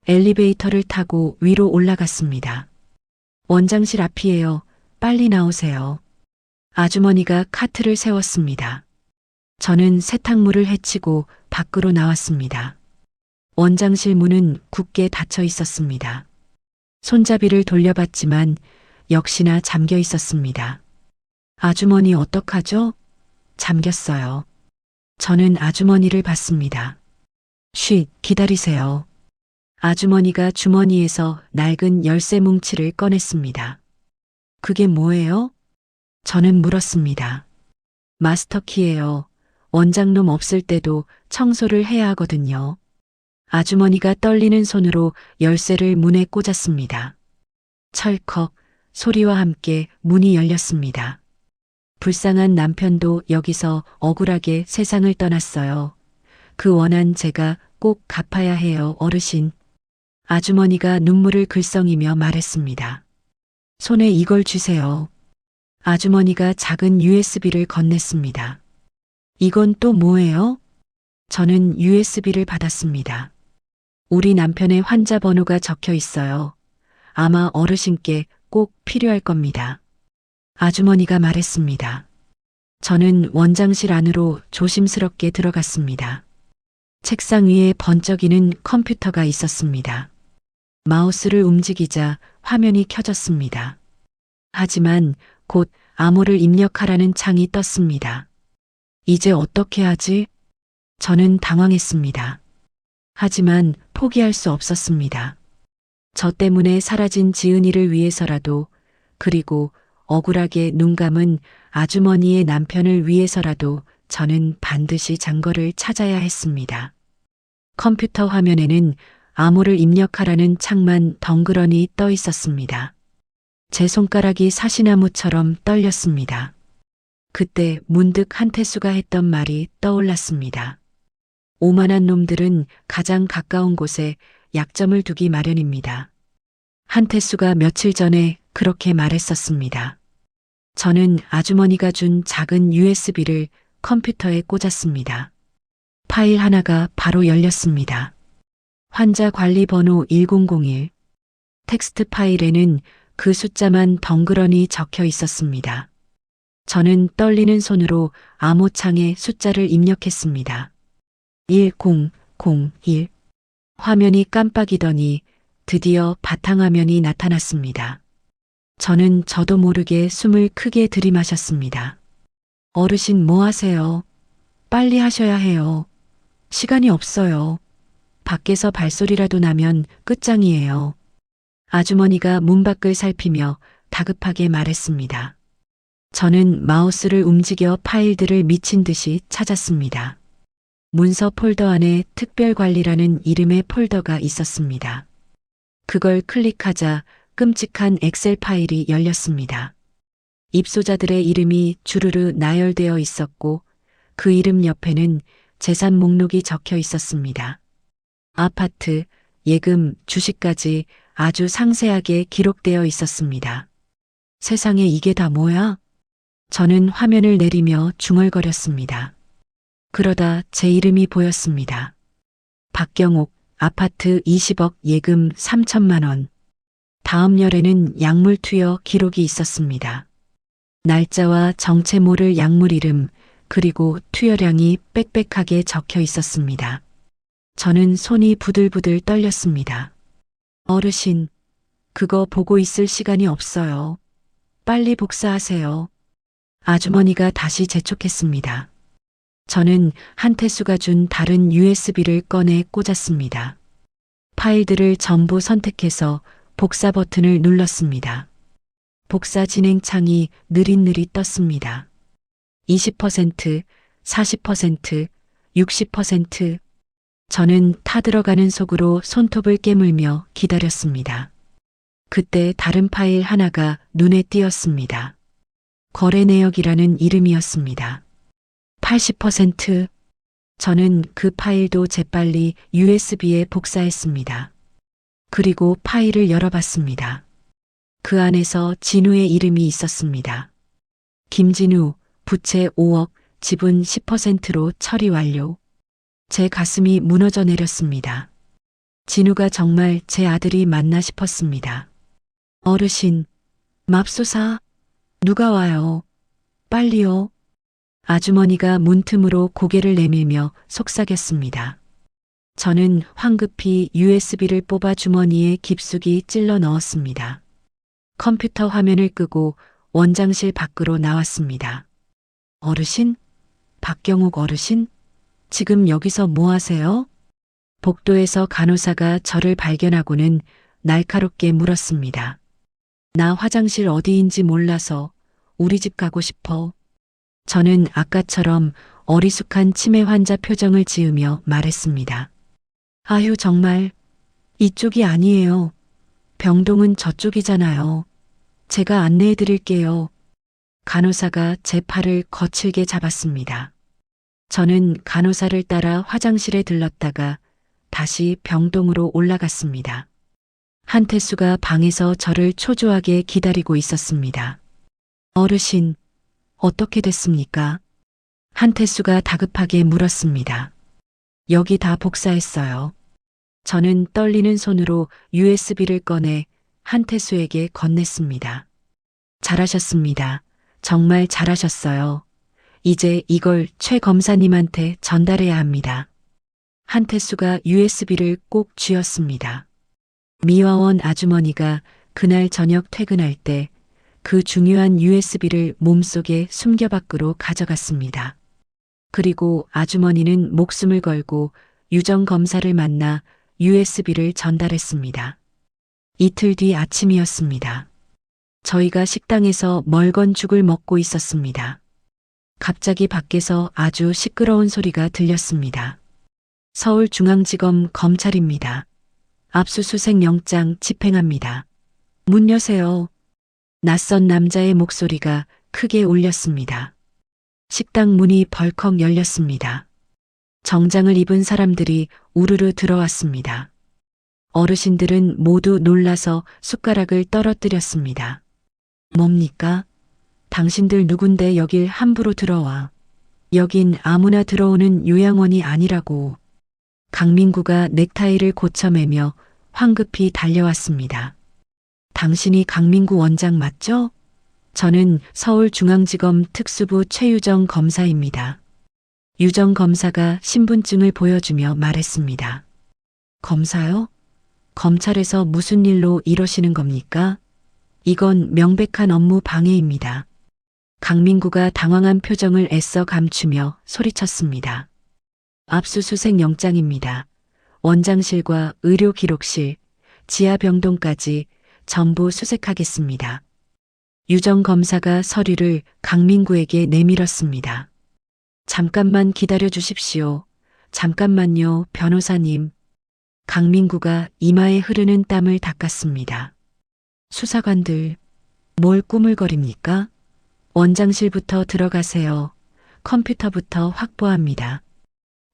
엘리베이터를 타고 위로 올라갔습니다. 원장실 앞이에요. 빨리 나오세요. 아주머니가 카트를 세웠습니다. 저는 세탁물을 헤치고 밖으로 나왔습니다. 원장실 문은 굳게 닫혀 있었습니다. 손잡이를 돌려봤지만 역시나 잠겨 있었습니다. 아주머니 어떡하죠? 잠겼어요. 저는 아주머니를 봤습니다. 쉿, 기다리세요. 아주머니가 주머니에서 낡은 열쇠 뭉치를 꺼냈습니다. 그게 뭐예요? 저는 물었습니다. 마스터키예요. 원장놈 없을 때도 청소를 해야 하거든요. 아주머니가 떨리는 손으로 열쇠를 문에 꽂았습니다. 철컥 소리와 함께 문이 열렸습니다. 불쌍한 남편도 여기서 억울하게 세상을 떠났어요. 그 원한 제가 꼭 갚아야 해요, 어르신. 아주머니가 눈물을 글썽이며 말했습니다. 손에 이걸 주세요. 아주머니가 작은 USB를 건넸습니다. 이건 또 뭐예요? 저는 USB를 받았습니다. 우리 남편의 환자 번호가 적혀 있어요. 아마 어르신께 꼭 필요할 겁니다. 아주머니가 말했습니다. 저는 원장실 안으로 조심스럽게 들어갔습니다. 책상 위에 번쩍이는 컴퓨터가 있었습니다. 마우스를 움직이자 화면이 켜졌습니다. 하지만 곧 암호를 입력하라는 창이 떴습니다. 이제 어떻게 하지? 저는 당황했습니다. 하지만 포기할 수 없었습니다. 저 때문에 사라진 지은이를 위해서라도, 그리고 억울하게 눈 감은 아주머니의 남편을 위해서라도 저는 반드시 장거를 찾아야 했습니다. 컴퓨터 화면에는 암호를 입력하라는 창만 덩그러니 떠 있었습니다. 제 손가락이 사시나무처럼 떨렸습니다. 그때 문득 한태수가 했던 말이 떠올랐습니다. 오만한 놈들은 가장 가까운 곳에 약점을 두기 마련입니다. 한태수가 며칠 전에 그렇게 말했었습니다. 저는 아주머니가 준 작은 USB를 컴퓨터에 꽂았습니다. 파일 하나가 바로 열렸습니다. 환자 관리 번호 1001. 텍스트 파일에는 그 숫자만 덩그러니 적혀 있었습니다. 저는 떨리는 손으로 암호창에 숫자를 입력했습니다. 1001. 화면이 깜빡이더니 드디어 바탕화면이 나타났습니다. 저도 모르게 숨을 크게 들이마셨습니다. 어르신 뭐 하세요? 빨리 하셔야 해요. 시간이 없어요. 밖에서 발소리라도 나면 끝장이에요. 아주머니가 문 밖을 살피며 다급하게 말했습니다. 저는 마우스를 움직여 파일들을 미친 듯이 찾았습니다. 문서 폴더 안에 특별관리라는 이름의 폴더가 있었습니다. 그걸 클릭하자 끔찍한 엑셀 파일이 열렸습니다. 입소자들의 이름이 주르르 나열되어 있었고 그 이름 옆에는 재산 목록이 적혀 있었습니다. 아파트, 예금, 주식까지 아주 상세하게 기록되어 있었습니다. 세상에 이게 다 뭐야? 저는 화면을 내리며 중얼거렸습니다. 그러다 제 이름이 보였습니다. 박경옥, 아파트 20억, 예금 3천만 원. 다음 열에는 약물 투여 기록이 있었습니다. 날짜와 정체 모를 약물 이름, 그리고 투여량이 빽빽하게 적혀 있었습니다. 저는 손이 부들부들 떨렸습니다. 어르신, 그거 보고 있을 시간이 없어요. 빨리 복사하세요. 아주머니가 다시 재촉했습니다. 저는 한태수가 준 다른 USB를 꺼내 꽂았습니다. 파일들을 전부 선택해서 복사 버튼을 눌렀습니다. 복사 진행 창이 느릿느릿 떴습니다. 20%, 40%, 60%. 저는 타들어가는 속으로 손톱을 깨물며 기다렸습니다. 그때 다른 파일 하나가 눈에 띄었습니다. 거래 내역이라는 이름이었습니다. 80%. 저는 그 파일도 재빨리 USB에 복사했습니다. 그리고 파일을 열어봤습니다. 그 안에서 진우의 이름이 있었습니다. 김진우, 부채 5억, 지분 10%로 처리 완료. 제 가슴이 무너져 내렸습니다. 진우가 정말 제 아들이 맞나 싶었습니다. 어르신, 맙소사, 누가 와요? 빨리요. 아주머니가 문틈으로 고개를 내밀며 속삭였습니다. 저는 황급히 USB를 뽑아 주머니에 깊숙이 찔러 넣었습니다. 컴퓨터 화면을 끄고 원장실 밖으로 나왔습니다. 어르신? 박경옥 어르신? 지금 여기서 뭐 하세요? 복도에서 간호사가 저를 발견하고는 날카롭게 물었습니다. 나 화장실 어디인지 몰라서 우리 집 가고 싶어. 저는 아까처럼 어리숙한 치매 환자 표정을 지으며 말했습니다. 아휴 정말 이쪽이 아니에요. 병동은 저쪽이잖아요. 제가 안내해 드릴게요. 간호사가 제 팔을 거칠게 잡았습니다. 저는 간호사를 따라 화장실에 들렀다가 다시 병동으로 올라갔습니다. 한태수가 방에서 저를 초조하게 기다리고 있었습니다. 어르신, 어떻게 됐습니까? 한태수가 다급하게 물었습니다. 여기 다 복사했어요. 저는 떨리는 손으로 USB를 꺼내 한태수에게 건넸습니다. 잘하셨습니다. 정말 잘하셨어요. 이제 이걸 최 검사님한테 전달해야 합니다. 한태수가 USB를 꼭 쥐었습니다. 미화원 아주머니가 그날 저녁 퇴근할 때 그 중요한 USB를 몸속에 숨겨 밖으로 가져갔습니다. 그리고 아주머니는 목숨을 걸고 유정 검사를 만나 USB를 전달했습니다. 이틀 뒤 아침이었습니다. 저희가 식당에서 멀건 죽을 먹고 있었습니다. 갑자기 밖에서 아주 시끄러운 소리가 들렸습니다. 서울중앙지검 검찰입니다. 압수수색 영장 집행합니다. 문 여세요. 낯선 남자의 목소리가 크게 울렸습니다. 식당 문이 벌컥 열렸습니다. 정장을 입은 사람들이 우르르 들어왔습니다. 어르신들은 모두 놀라서 숟가락을 떨어뜨렸습니다. 뭡니까? 당신들 누군데 여길 함부로 들어와. 여긴 아무나 들어오는 요양원이 아니라고. 강민구가 넥타이를 고쳐매며 황급히 달려왔습니다. 당신이 강민구 원장 맞죠? 저는 서울중앙지검 특수부 최유정 검사입니다. 유정 검사가 신분증을 보여주며 말했습니다. 검사요? 검찰에서 무슨 일로 이러시는 겁니까? 이건 명백한 업무 방해입니다. 강민구가 당황한 표정을 애써 감추며 소리쳤습니다. 압수수색 영장입니다. 원장실과 의료기록실, 지하병동까지 전부 수색하겠습니다. 유정 검사가 서류를 강민구에게 내밀었습니다. 잠깐만 기다려 주십시오. 잠깐만요, 변호사님. 강민구가 이마에 흐르는 땀을 닦았습니다. 수사관들, 뭘 꾸물거립니까? 원장실부터 들어가세요. 컴퓨터부터 확보합니다.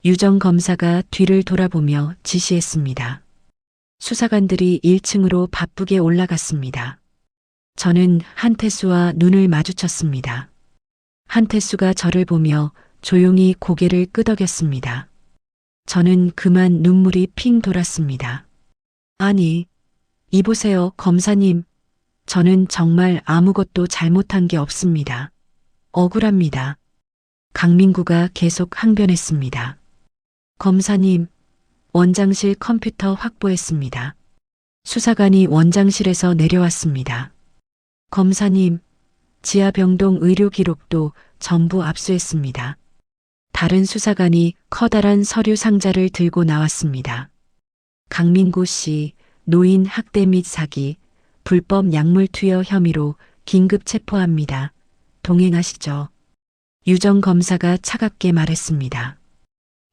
유정 검사가 뒤를 돌아보며 지시했습니다. 수사관들이 1층으로 바쁘게 올라갔습니다. 저는 한태수와 눈을 마주쳤습니다. 한태수가 저를 보며 조용히 고개를 끄덕였습니다. 저는 그만 눈물이 핑 돌았습니다. 아니, 이보세요, 검사님. 저는 정말 아무것도 잘못한 게 없습니다. 억울합니다. 강민구가 계속 항변했습니다. 검사님, 원장실 컴퓨터 확보했습니다. 수사관이 원장실에서 내려왔습니다. 검사님, 지하병동 의료기록도 전부 압수했습니다. 다른 수사관이 커다란 서류 상자를 들고 나왔습니다. 강민구 씨, 노인 학대 및 사기, 불법 약물 투여 혐의로 긴급 체포합니다. 동행하시죠. 유정 검사가 차갑게 말했습니다.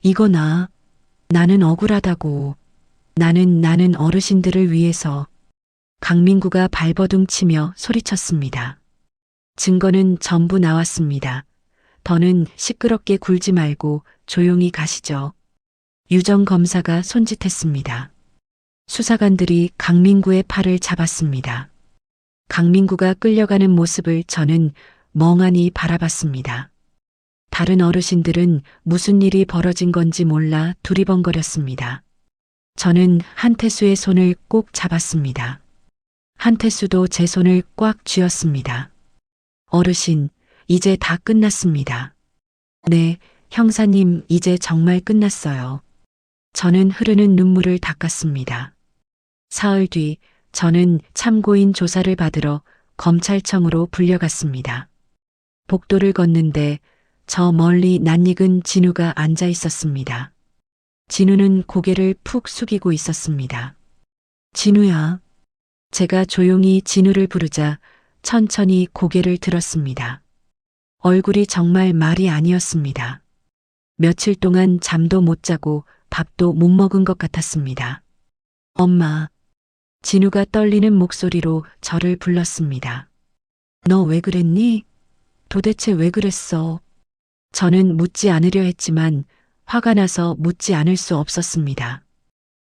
이거나, 나는 억울하다고. 나는 어르신들을 위해서. 강민구가 발버둥 치며 소리쳤습니다. 증거는 전부 나왔습니다. 더는 시끄럽게 굴지 말고 조용히 가시죠. 유정 검사가 손짓했습니다. 수사관들이 강민구의 팔을 잡았습니다. 강민구가 끌려가는 모습을 저는 멍하니 바라봤습니다. 다른 어르신들은 무슨 일이 벌어진 건지 몰라 두리번거렸습니다. 저는 한태수의 손을 꼭 잡았습니다. 한태수도 제 손을 꽉 쥐었습니다. 어르신, 이제 다 끝났습니다. 네, 형사님, 이제 정말 끝났어요. 저는 흐르는 눈물을 닦았습니다. 사흘 뒤 저는 참고인 조사를 받으러 검찰청으로 불려갔습니다. 복도를 걷는데 저 멀리 낯익은 진우가 앉아 있었습니다. 진우는 고개를 푹 숙이고 있었습니다. 진우야. 제가 조용히 진우를 부르자 천천히 고개를 들었습니다. 얼굴이 정말 말이 아니었습니다. 며칠 동안 잠도 못 자고 밥도 못 먹은 것 같았습니다. 엄마. 진우가 떨리는 목소리로 저를 불렀습니다. 너 왜 그랬니? 도대체 왜 그랬어? 저는 묻지 않으려 했지만 화가 나서 묻지 않을 수 없었습니다.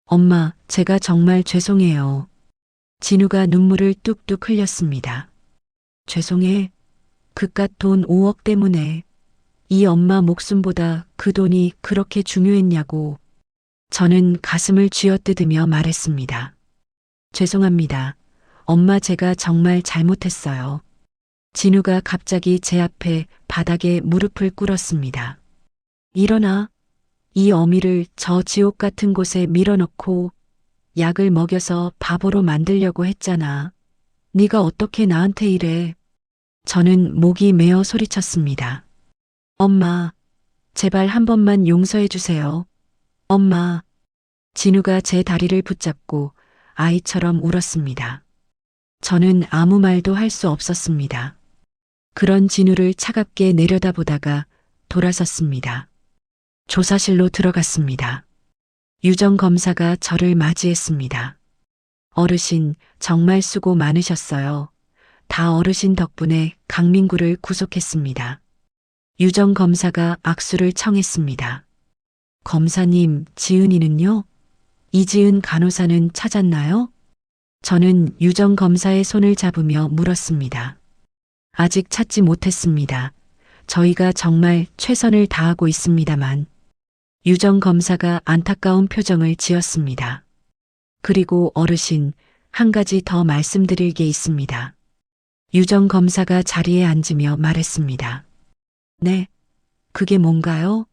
엄마, 제가 정말 죄송해요. 진우가 눈물을 뚝뚝 흘렸습니다. 죄송해. 그깟 돈 5억 때문에. 이 엄마 목숨보다 그 돈이 그렇게 중요했냐고. 저는 가슴을 쥐어뜯으며 말했습니다. 죄송합니다. 엄마, 제가 정말 잘못했어요. 진우가 갑자기 제 앞에 바닥에 무릎을 꿇었습니다. 일어나. 이 어미를 저 지옥 같은 곳에 밀어넣고 약을 먹여서 바보로 만들려고 했잖아. 네가 어떻게 나한테 이래. 저는 목이 메어 소리쳤습니다. 엄마, 제발 한 번만 용서해 주세요. 엄마. 진우가 제 다리를 붙잡고 아이처럼 울었습니다. 저는 아무 말도 할 수 없었습니다. 그런 진우를 차갑게 내려다보다가 돌아섰습니다. 조사실로 들어갔습니다. 유정 검사가 저를 맞이했습니다. 어르신, 정말 수고 많으셨어요. 다 어르신 덕분에 강민구를 구속했습니다. 유정 검사가 악수를 청했습니다. 검사님, 지은이는요? 이지은 간호사는 찾았나요? 저는 유정 검사의 손을 잡으며 물었습니다. 아직 찾지 못했습니다. 저희가 정말 최선을 다하고 있습니다만. 유정 검사가 안타까운 표정을 지었습니다. 그리고 어르신, 한 가지 더 말씀드릴 게 있습니다. 유정 검사가 자리에 앉으며 말했습니다. 네, 그게 뭔가요?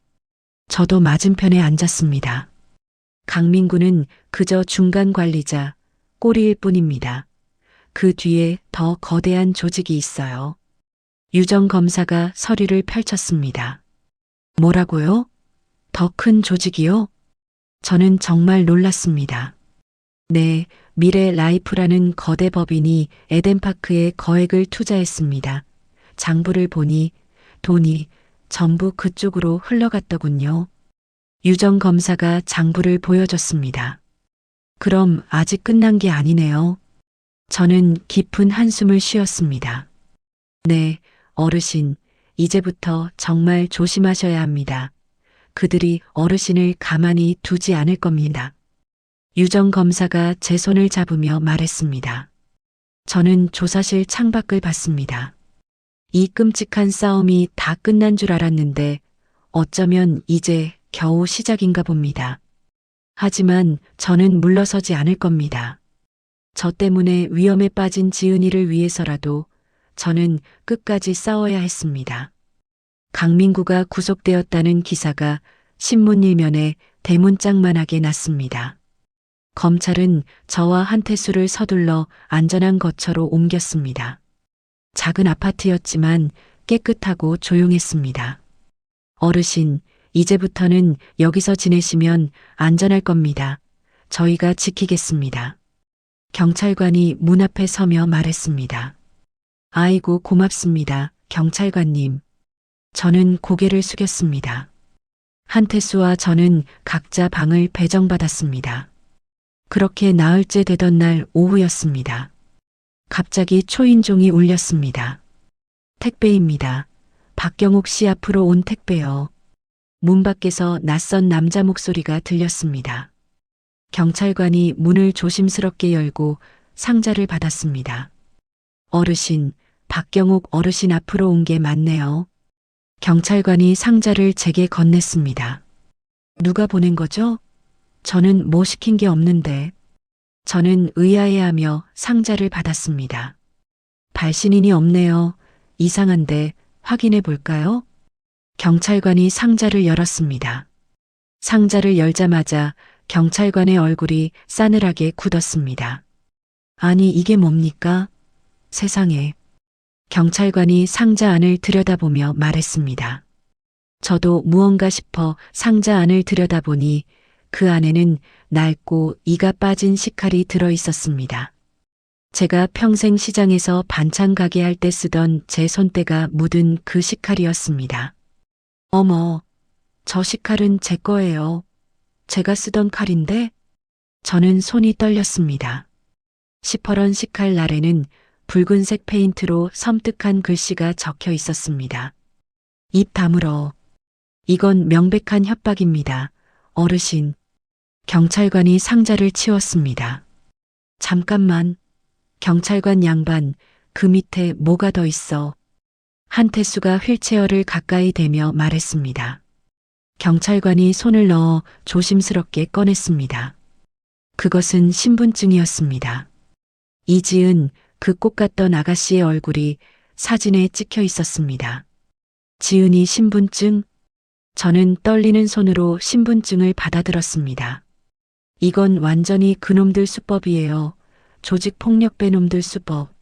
저도 맞은편에 앉았습니다. 강민구는 그저 중간 관리자, 꼬리일 뿐입니다. 그 뒤에 더 거대한 조직이 있어요. 유정 검사가 서류를 펼쳤습니다. 뭐라고요? 더 큰 조직이요? 저는 정말 놀랐습니다. 네, 미래 라이프라는 거대 법인이 에덴파크에 거액을 투자했습니다. 장부를 보니 돈이 전부 그쪽으로 흘러갔더군요. 유정 검사가 장부를 보여줬습니다. 그럼 아직 끝난 게 아니네요. 저는 깊은 한숨을 쉬었습니다. 네, 어르신, 이제부터 정말 조심하셔야 합니다. 그들이 어르신을 가만히 두지 않을 겁니다. 유정 검사가 제 손을 잡으며 말했습니다. 저는 조사실 창밖을 봤습니다. 이 끔찍한 싸움이 다 끝난 줄 알았는데 어쩌면 이제 겨우 시작인가 봅니다. 하지만 저는 물러서지 않을 겁니다. 저 때문에 위험에 빠진 지은이를 위해서라도 저는 끝까지 싸워야 했습니다. 강민구가 구속되었다는 기사가 신문 일면에 대문짝만하게 났습니다. 검찰은 저와 한태수를 서둘러 안전한 거처로 옮겼습니다. 작은 아파트였지만 깨끗하고 조용했습니다. 어르신, 이제부터는 여기서 지내시면 안전할 겁니다. 저희가 지키겠습니다. 경찰관이 문 앞에 서며 말했습니다. 아이고 고맙습니다, 경찰관님. 저는 고개를 숙였습니다. 한태수와 저는 각자 방을 배정받았습니다. 그렇게 나흘째 되던 날 오후였습니다. 갑자기 초인종이 울렸습니다. 택배입니다. 박경옥 씨 앞으로 온 택배요. 문 밖에서 낯선 남자 목소리가 들렸습니다. 경찰관이 문을 조심스럽게 열고 상자를 받았습니다. 어르신, 박경옥 어르신 앞으로 온 게 맞네요. 경찰관이 상자를 제게 건넸습니다. 누가 보낸 거죠? 저는 뭐 시킨 게 없는데. 저는 의아해하며 상자를 받았습니다. 발신인이 없네요. 이상한데 확인해 볼까요? 경찰관이 상자를 열었습니다. 상자를 열자마자 경찰관의 얼굴이 싸늘하게 굳었습니다. 아니, 이게 뭡니까? 세상에. 경찰관이 상자 안을 들여다보며 말했습니다. 저도 무언가 싶어 상자 안을 들여다보니 그 안에는 낡고 이가 빠진 식칼이 들어 있었습니다. 제가 평생 시장에서 반찬 가게 할 때 쓰던 제 손때가 묻은 그 식칼이었습니다. 어머, 저 식칼은 제 거예요. 제가 쓰던 칼인데? 저는 손이 떨렸습니다. 시퍼런 식칼 날에는 붉은색 페인트로 섬뜩한 글씨가 적혀 있었습니다. 입 다물어. 이건 명백한 협박입니다. 어르신. 경찰관이 상자를 치웠습니다. 잠깐만. 경찰관 양반, 그 밑에 뭐가 더 있어? 한태수가 휠체어를 가까이 대며 말했습니다. 경찰관이 손을 넣어 조심스럽게 꺼냈습니다. 그것은 신분증이었습니다. 이지은, 그 꽃 같던 아가씨의 얼굴이 사진에 찍혀 있었습니다. 지은이 신분증? 저는 떨리는 손으로 신분증을 받아들었습니다. 이건 완전히 그놈들 수법이에요. 조직폭력배 놈들 수법.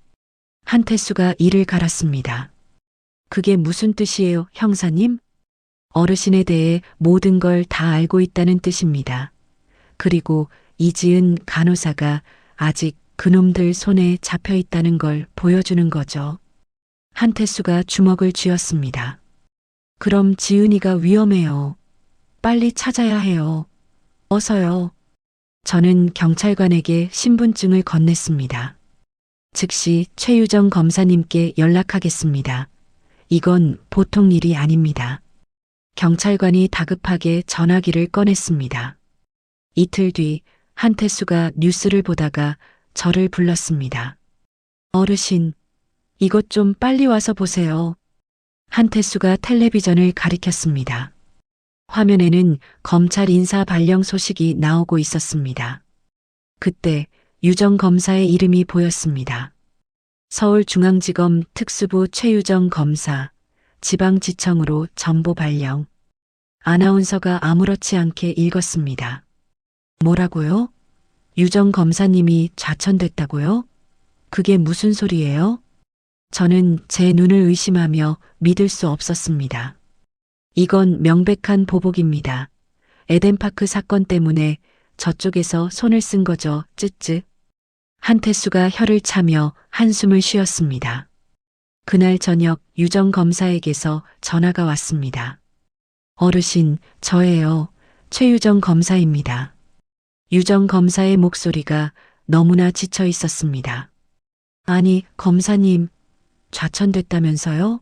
한태수가 이를 갈았습니다. 그게 무슨 뜻이에요, 형사님? 어르신에 대해 모든 걸 다 알고 있다는 뜻입니다. 그리고 이지은 간호사가 아직 그놈들 손에 잡혀 있다는 걸 보여주는 거죠. 한태수가 주먹을 쥐었습니다. 그럼 지은이가 위험해요. 빨리 찾아야 해요. 어서요. 저는 경찰관에게 신분증을 건넸습니다. 즉시 최유정 검사님께 연락하겠습니다. 이건 보통 일이 아닙니다. 경찰관이 다급하게 전화기를 꺼냈습니다. 이틀 뒤 한태수가 뉴스를 보다가 저를 불렀습니다. 어르신, 이것 좀 빨리 와서 보세요. 한태수가 텔레비전을 가리켰습니다. 화면에는 검찰 인사 발령 소식이 나오고 있었습니다. 그때 유정 검사의 이름이 보였습니다. 서울중앙지검 특수부 최유정 검사, 지방지청으로 전보 발령. 아나운서가 아무렇지 않게 읽었습니다. 뭐라고요? 유정 검사님이 좌천됐다고요? 그게 무슨 소리예요? 저는 제 눈을 의심하며 믿을 수 없었습니다. 이건 명백한 보복입니다. 에덴파크 사건 때문에 저쪽에서 손을 쓴 거죠. 쯧쯧. 한태수가 혀를 차며 한숨을 쉬었습니다. 그날 저녁 유정 검사에게서 전화가 왔습니다. 어르신, 저예요. 최유정 검사입니다. 유정 검사의 목소리가 너무나 지쳐 있었습니다. 아니, 검사님, 좌천됐다면서요?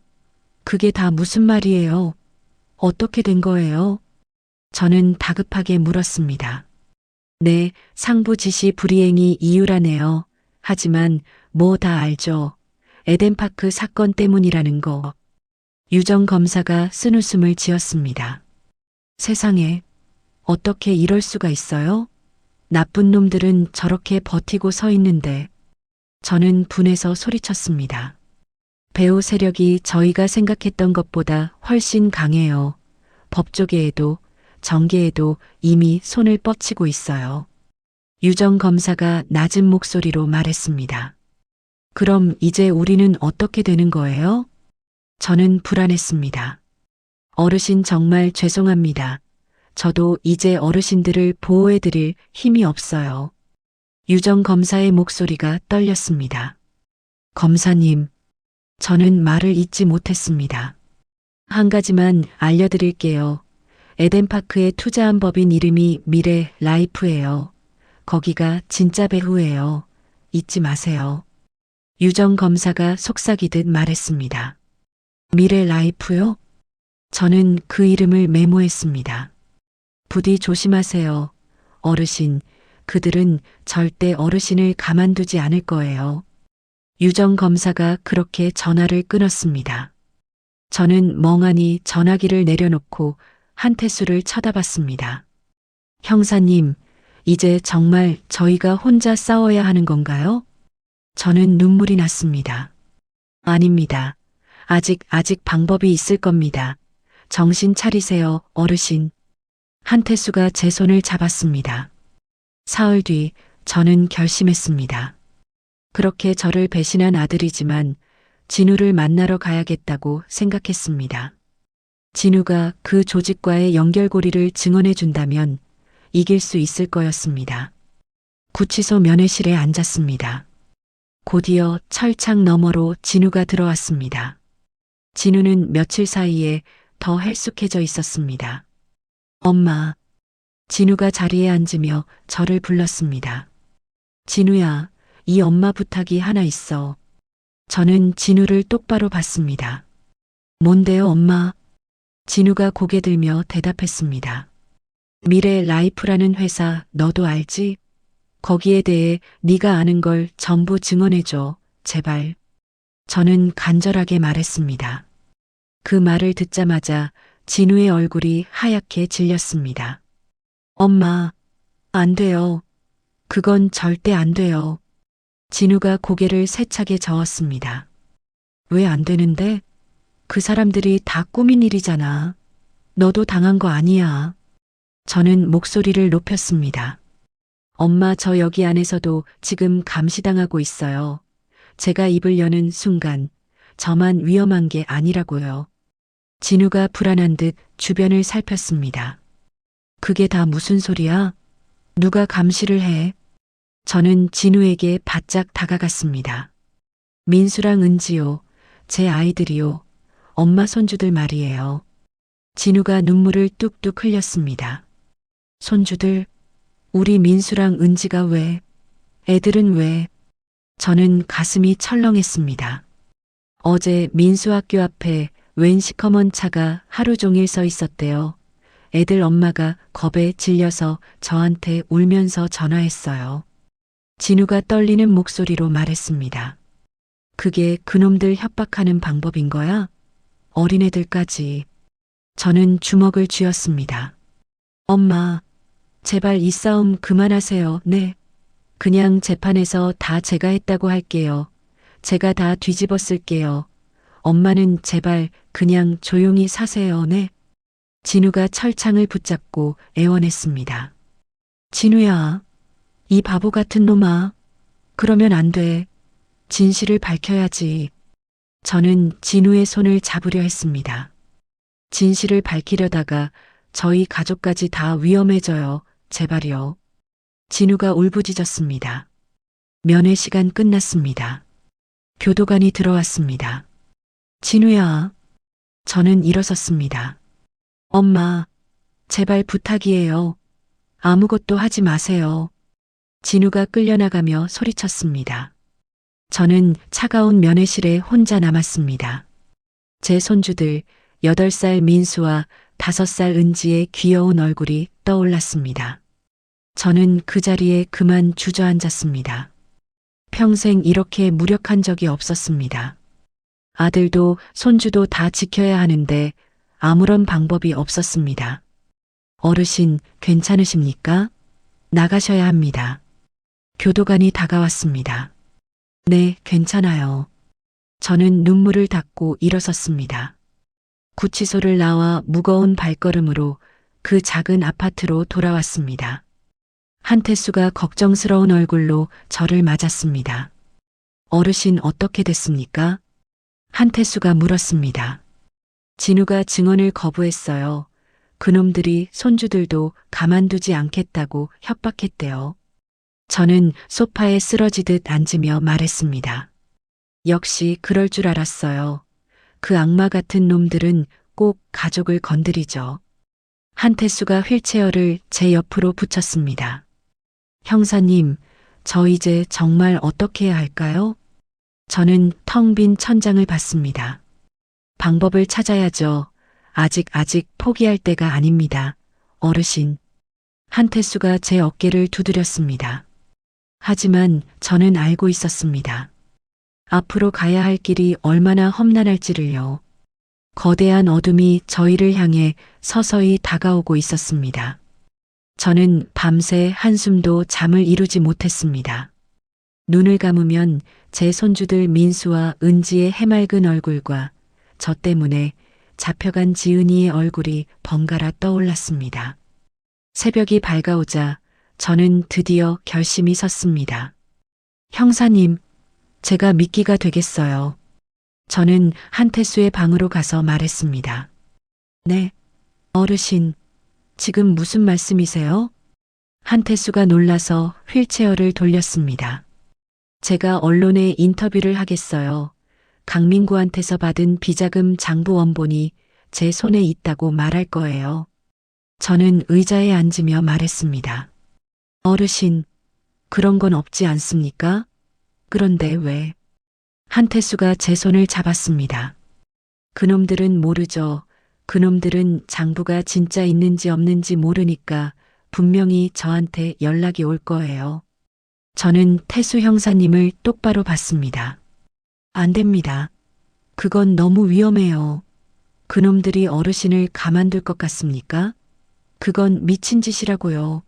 그게 다 무슨 말이에요? 어떻게 된 거예요? 저는 다급하게 물었습니다. 네, 상부 지시 불이행이 이유라네요. 하지만 뭐 다 알죠. 에덴파크 사건 때문이라는 거. 유정 검사가 쓴웃음을 지었습니다. 세상에, 어떻게 이럴 수가 있어요? 나쁜 놈들은 저렇게 버티고 서 있는데. 저는 분해서 소리쳤습니다. 배후 세력이 저희가 생각했던 것보다 훨씬 강해요. 법조계에도 정계에도 이미 손을 뻗치고 있어요. 유정 검사가 낮은 목소리로 말했습니다. 그럼 이제 우리는 어떻게 되는 거예요? 저는 불안했습니다. 어르신 정말 죄송합니다. 저도 이제 어르신들을 보호해드릴 힘이 없어요. 유정 검사의 목소리가 떨렸습니다. 검사님, 저는 말을 잇지 못했습니다. 한 가지만 알려드릴게요. 에덴파크에 투자한 법인 이름이 미래 라이프예요. 거기가 진짜 배후예요. 잊지 마세요. 유정 검사가 속삭이듯 말했습니다. 미래 라이프요? 저는 그 이름을 메모했습니다. 부디 조심하세요. 어르신, 그들은 절대 어르신을 가만두지 않을 거예요. 유정 검사가 그렇게 전화를 끊었습니다. 저는 멍하니 전화기를 내려놓고 한태수를 쳐다봤습니다. 형사님, 이제 정말 저희가 혼자 싸워야 하는 건가요? 저는 눈물이 났습니다. 아닙니다. 아직 방법이 있을 겁니다. 정신 차리세요, 어르신. 한태수가 제 손을 잡았습니다. 사흘 뒤 저는 결심했습니다. 그렇게 저를 배신한 아들이지만 진우를 만나러 가야겠다고 생각했습니다. 진우가 그 조직과의 연결고리를 증언해 준다면 이길 수 있을 거였습니다. 구치소 면회실에 앉았습니다. 곧이어 철창 너머로 진우가 들어왔습니다. 진우는 며칠 사이에 더 헬쑥해져 있었습니다. 엄마. 진우가 자리에 앉으며 저를 불렀습니다. 진우야, 이 엄마 부탁이 하나 있어. 저는 진우를 똑바로 봤습니다. 뭔데요, 엄마? 진우가 고개 들며 대답했습니다. 미래 라이프라는 회사 너도 알지? 거기에 대해 네가 아는 걸 전부 증언해줘, 제발. 저는 간절하게 말했습니다. 그 말을 듣자마자 진우의 얼굴이 하얗게 질렸습니다. 엄마, 안 돼요. 그건 절대 안 돼요. 진우가 고개를 세차게 저었습니다. 왜 안 되는데? 그 사람들이 다 꾸민 일이잖아. 너도 당한 거 아니야. 저는 목소리를 높였습니다. 엄마, 저 여기 안에서도 지금 감시당하고 있어요. 제가 입을 여는 순간 저만 위험한 게 아니라고요. 진우가 불안한 듯 주변을 살폈습니다. 그게 다 무슨 소리야? 누가 감시를 해? 저는 진우에게 바짝 다가갔습니다. 민수랑 은지요, 제 아이들이요, 엄마 손주들 말이에요. 진우가 눈물을 뚝뚝 흘렸습니다. 손주들? 우리 민수랑 은지가 왜? 애들은 왜? 저는 가슴이 철렁했습니다. 어제 민수학교 앞에 웬 시커먼 차가 하루 종일 서 있었대요. 애들 엄마가 겁에 질려서 저한테 울면서 전화했어요. 진우가 떨리는 목소리로 말했습니다. 그게 그놈들 협박하는 방법인 거야? 어린애들까지. 저는 주먹을 쥐었습니다. 엄마, 제발 이 싸움 그만하세요. 네. 그냥 재판에서 다 제가 했다고 할게요. 제가 다 뒤집어 쓸게요. 엄마는 제발 그냥 조용히 사세요. 네. 진우가 철창을 붙잡고 애원했습니다. 진우야, 이 바보 같은 놈아. 그러면 안 돼. 진실을 밝혀야지. 저는 진우의 손을 잡으려 했습니다. 진실을 밝히려다가 저희 가족까지 다 위험해져요. 제발요. 진우가 울부짖었습니다. 면회 시간 끝났습니다. 교도관이 들어왔습니다. 진우야. 저는 일어섰습니다. 엄마, 제발 부탁이에요. 아무것도 하지 마세요. 진우가 끌려나가며 소리쳤습니다. 저는 차가운 면회실에 혼자 남았습니다. 제 손주들 8살 민수와 5살 은지의 귀여운 얼굴이 떠올랐습니다. 저는 그 자리에 그만 주저앉았습니다. 평생 이렇게 무력한 적이 없었습니다. 아들도 손주도 다 지켜야 하는데 아무런 방법이 없었습니다. 어르신, 괜찮으십니까? 나가셔야 합니다. 교도관이 다가왔습니다. 네, 괜찮아요. 저는 눈물을 닦고 일어섰습니다. 구치소를 나와 무거운 발걸음으로 그 작은 아파트로 돌아왔습니다. 한태수가 걱정스러운 얼굴로 저를 맞았습니다. 어르신 어떻게 됐습니까? 한태수가 물었습니다. 진우가 증언을 거부했어요. 그놈들이 손주들도 가만두지 않겠다고 협박했대요. 저는 소파에 쓰러지듯 앉으며 말했습니다. 역시 그럴 줄 알았어요. 그 악마 같은 놈들은 꼭 가족을 건드리죠. 한태수가 휠체어를 제 옆으로 붙였습니다. 형사님, 저 이제 정말 어떻게 해야 할까요? 저는 텅 빈 천장을 봤습니다. 방법을 찾아야죠. 아직 포기할 때가 아닙니다. 어르신. 한태수가 제 어깨를 두드렸습니다. 하지만 저는 알고 있었습니다. 앞으로 가야 할 길이 얼마나 험난할지를요. 거대한 어둠이 저희를 향해 서서히 다가오고 있었습니다. 저는 밤새 한숨도 잠을 이루지 못했습니다. 눈을 감으면 제 손주들 민수와 은지의 해맑은 얼굴과 저 때문에 잡혀간 지은이의 얼굴이 번갈아 떠올랐습니다. 새벽이 밝아오자 저는 드디어 결심이 섰습니다. 형사님, 제가 미끼가 되겠어요. 저는 한태수의 방으로 가서 말했습니다. 네, 어르신, 지금 무슨 말씀이세요? 한태수가 놀라서 휠체어를 돌렸습니다. 제가 언론에 인터뷰를 하겠어요. 강민구한테서 받은 비자금 장부 원본이 제 손에 있다고 말할 거예요. 저는 의자에 앉으며 말했습니다. 어르신, 그런 건 없지 않습니까? 그런데 왜? 한태수가 제 손을 잡았습니다. 그놈들은 모르죠. 그놈들은 장부가 진짜 있는지 없는지 모르니까 분명히 저한테 연락이 올 거예요. 저는 태수 형사님을 똑바로 봤습니다. 안 됩니다. 그건 너무 위험해요. 그놈들이 어르신을 가만둘 것 같습니까? 그건 미친 짓이라고요.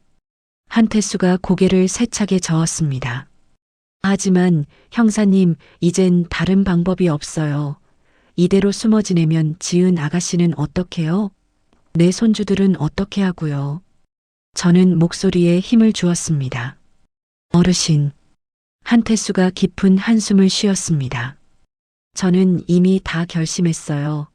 한태수가 고개를 세차게 저었습니다. 하지만 형사님, 이젠 다른 방법이 없어요. 이대로 숨어 지내면 지은 아가씨는 어떡해요? 내 손주들은 어떻게 하고요? 저는 목소리에 힘을 주었습니다. 어르신. 한태수가 깊은 한숨을 쉬었습니다. 저는 이미 다 결심했어요.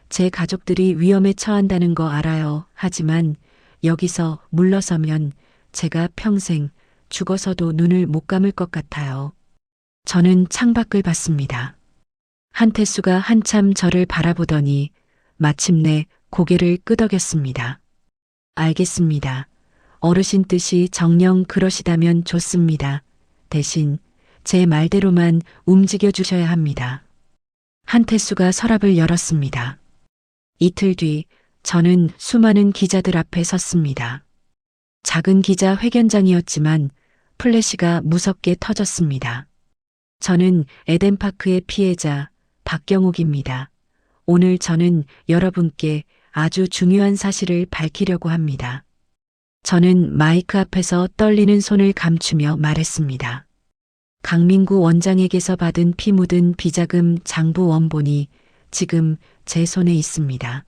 제 가족들이 위험에 처한다는 거 알아요. 하지만 여기서 물러서면 제가 평생 죽어서도 눈을 못 감을 것 같아요. 저는 창밖을 봤습니다. 한태수가 한참 저를 바라보더니 마침내 고개를 끄덕였습니다. 알겠습니다. 어르신 뜻이 정녕 그러시다면 좋습니다. 대신 제 말대로만 움직여 주셔야 합니다. 한태수가 서랍을 열었습니다. 이틀 뒤 저는 수많은 기자들 앞에 섰습니다. 작은 기자 회견장이었지만 플래시가 무섭게 터졌습니다. 저는 에덴파크의 피해자 박경옥입니다. 오늘 저는 여러분께 아주 중요한 사실을 밝히려고 합니다. 저는 마이크 앞에서 떨리는 손을 감추며 말했습니다. 강민구 원장에게서 받은 피 묻은 비자금 장부 원본이 지금 제 손에 있습니다.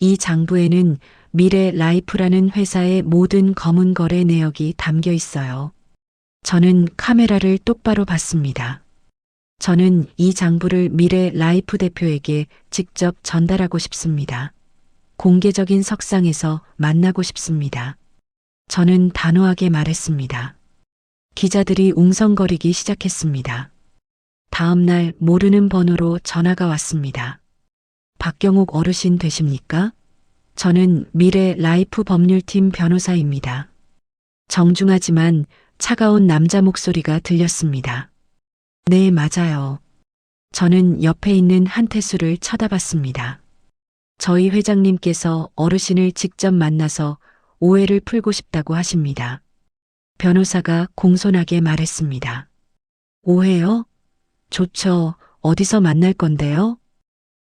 이 장부에는 미래 라이프라는 회사의 모든 검은 거래 내역이 담겨 있어요. 저는 카메라를 똑바로 봤습니다. 저는 이 장부를 미래 라이프 대표에게 직접 전달하고 싶습니다. 공개적인 석상에서 만나고 싶습니다. 저는 단호하게 말했습니다. 기자들이 웅성거리기 시작했습니다. 다음 날 모르는 번호로 전화가 왔습니다. 박경옥 어르신 되십니까? 저는 미래 라이프 법률팀 변호사입니다. 정중하지만 차가운 남자 목소리가 들렸습니다. 네, 맞아요. 저는 옆에 있는 한태수를 쳐다봤습니다. 저희 회장님께서 어르신을 직접 만나서 오해를 풀고 싶다고 하십니다. 변호사가 공손하게 말했습니다. 오해요? 좋죠. 어디서 만날 건데요?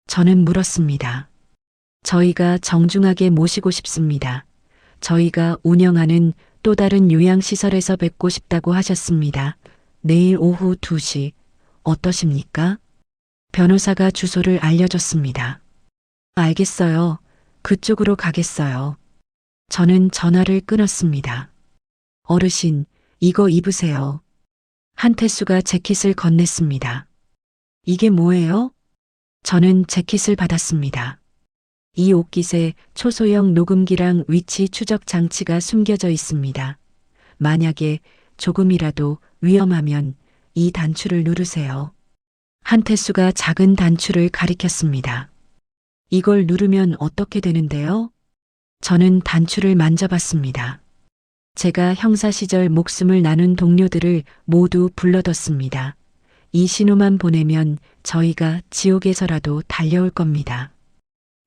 저는 물었습니다. 저희가 정중하게 모시고 싶습니다. 저희가 운영하는 또 다른 요양시설에서 뵙고 싶다고 하셨습니다. 내일 오후 2시 어떠십니까? 변호사가 주소를 알려줬습니다. 알겠어요. 그쪽으로 가겠어요. 저는 전화를 끊었습니다. 어르신, 이거 입으세요. 한태수가 재킷을 건넸습니다. 이게 뭐예요? 저는 재킷을 받았습니다. 이 옷깃에 초소형 녹음기랑 위치 추적 장치가 숨겨져 있습니다. 만약에 조금이라도 위험하면 이 단추를 누르세요. 한태수가 작은 단추를 가리켰습니다. 이걸 누르면 어떻게 되는데요? 저는 단추를 만져봤습니다. 제가 형사 시절 목숨을 나눈 동료들을 모두 불러뒀습니다. 이 신호만 보내면 저희가 지옥에서라도 달려올 겁니다.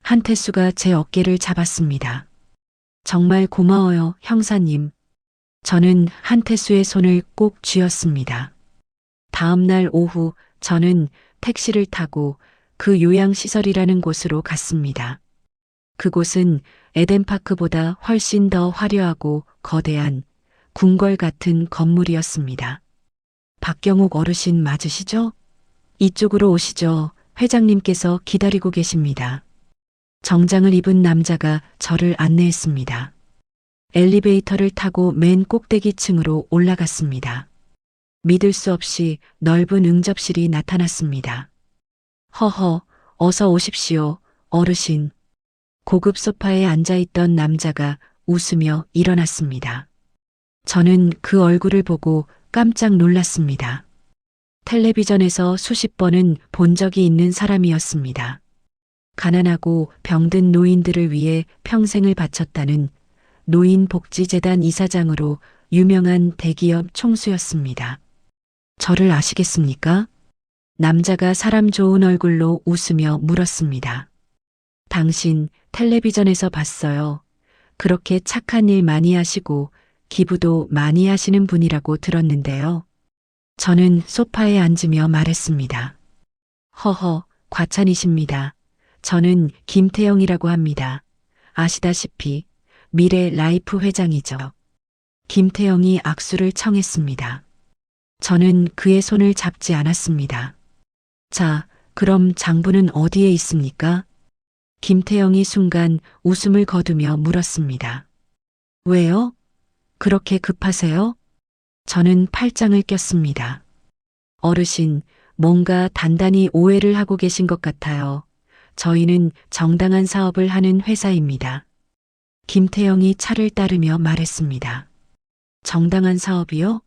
한태수가 제 어깨를 잡았습니다. 정말 고마워요, 형사님. 저는 한태수의 손을 꼭 쥐었습니다. 다음 날 오후 저는 택시를 타고 그 요양시설이라는 곳으로 갔습니다. 그곳은 에덴파크보다 훨씬 더 화려하고 거대한 궁궐 같은 건물이었습니다. 박경옥 어르신 맞으시죠? 이쪽으로 오시죠. 회장님께서 기다리고 계십니다. 정장을 입은 남자가 저를 안내했습니다. 엘리베이터를 타고 맨 꼭대기층으로 올라갔습니다. 믿을 수 없이 넓은 응접실이 나타났습니다. 허허, 어서 오십시오, 어르신. 고급 소파에 앉아있던 남자가 웃으며 일어났습니다. 저는 그 얼굴을 보고 깜짝 놀랐습니다. 텔레비전에서 수십 번은 본 적이 있는 사람이었습니다. 가난하고 병든 노인들을 위해 평생을 바쳤다는 노인복지재단 이사장으로 유명한 대기업 총수였습니다. 저를 아시겠습니까? 남자가 사람 좋은 얼굴로 웃으며 물었습니다. 당신 텔레비전에서 봤어요. 그렇게 착한 일 많이 하시고 기부도 많이 하시는 분이라고 들었는데요. 저는 소파에 앉으며 말했습니다. 허허, 과찬이십니다. 저는 김태영이라고 합니다. 아시다시피 미래 라이프 회장이죠. 김태영이 악수를 청했습니다. 저는 그의 손을 잡지 않았습니다. 자, 그럼 장부는 어디에 있습니까? 김태영이 순간 웃음을 거두며 물었습니다. 왜요? 그렇게 급하세요? 저는 팔짱을 꼈습니다. 어르신, 뭔가 단단히 오해를 하고 계신 것 같아요. 저희는 정당한 사업을 하는 회사입니다. 김태영이 차를 따르며 말했습니다. 정당한 사업이요?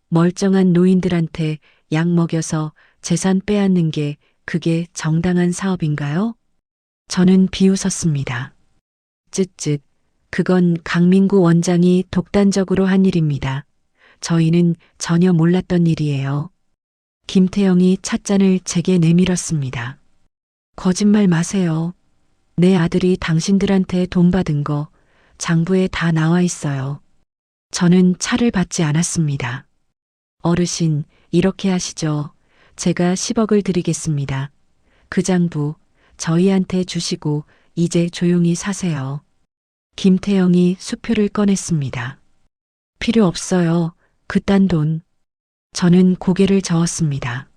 멀쩡한 노인들한테 약 먹여서 재산 빼앗는 게 그게 정당한 사업인가요? 저는 비웃었습니다. 쯧쯧, 그건 강민구 원장이 독단적으로 한 일입니다. 저희는 전혀 몰랐던 일이에요. 김태영이 찻잔을 제게 내밀었습니다. 거짓말 마세요. 내 아들이 당신들한테 돈 받은 거 장부에 다 나와 있어요. 저는 차를 받지 않았습니다. 어르신, 이렇게 하시죠. 제가 10억을 드리겠습니다. 그 장부 저희한테 주시고 이제 조용히 사세요. 김태영이 수표를 꺼냈습니다. 필요 없어요. 그딴 돈. 저는 고개를 저었습니다.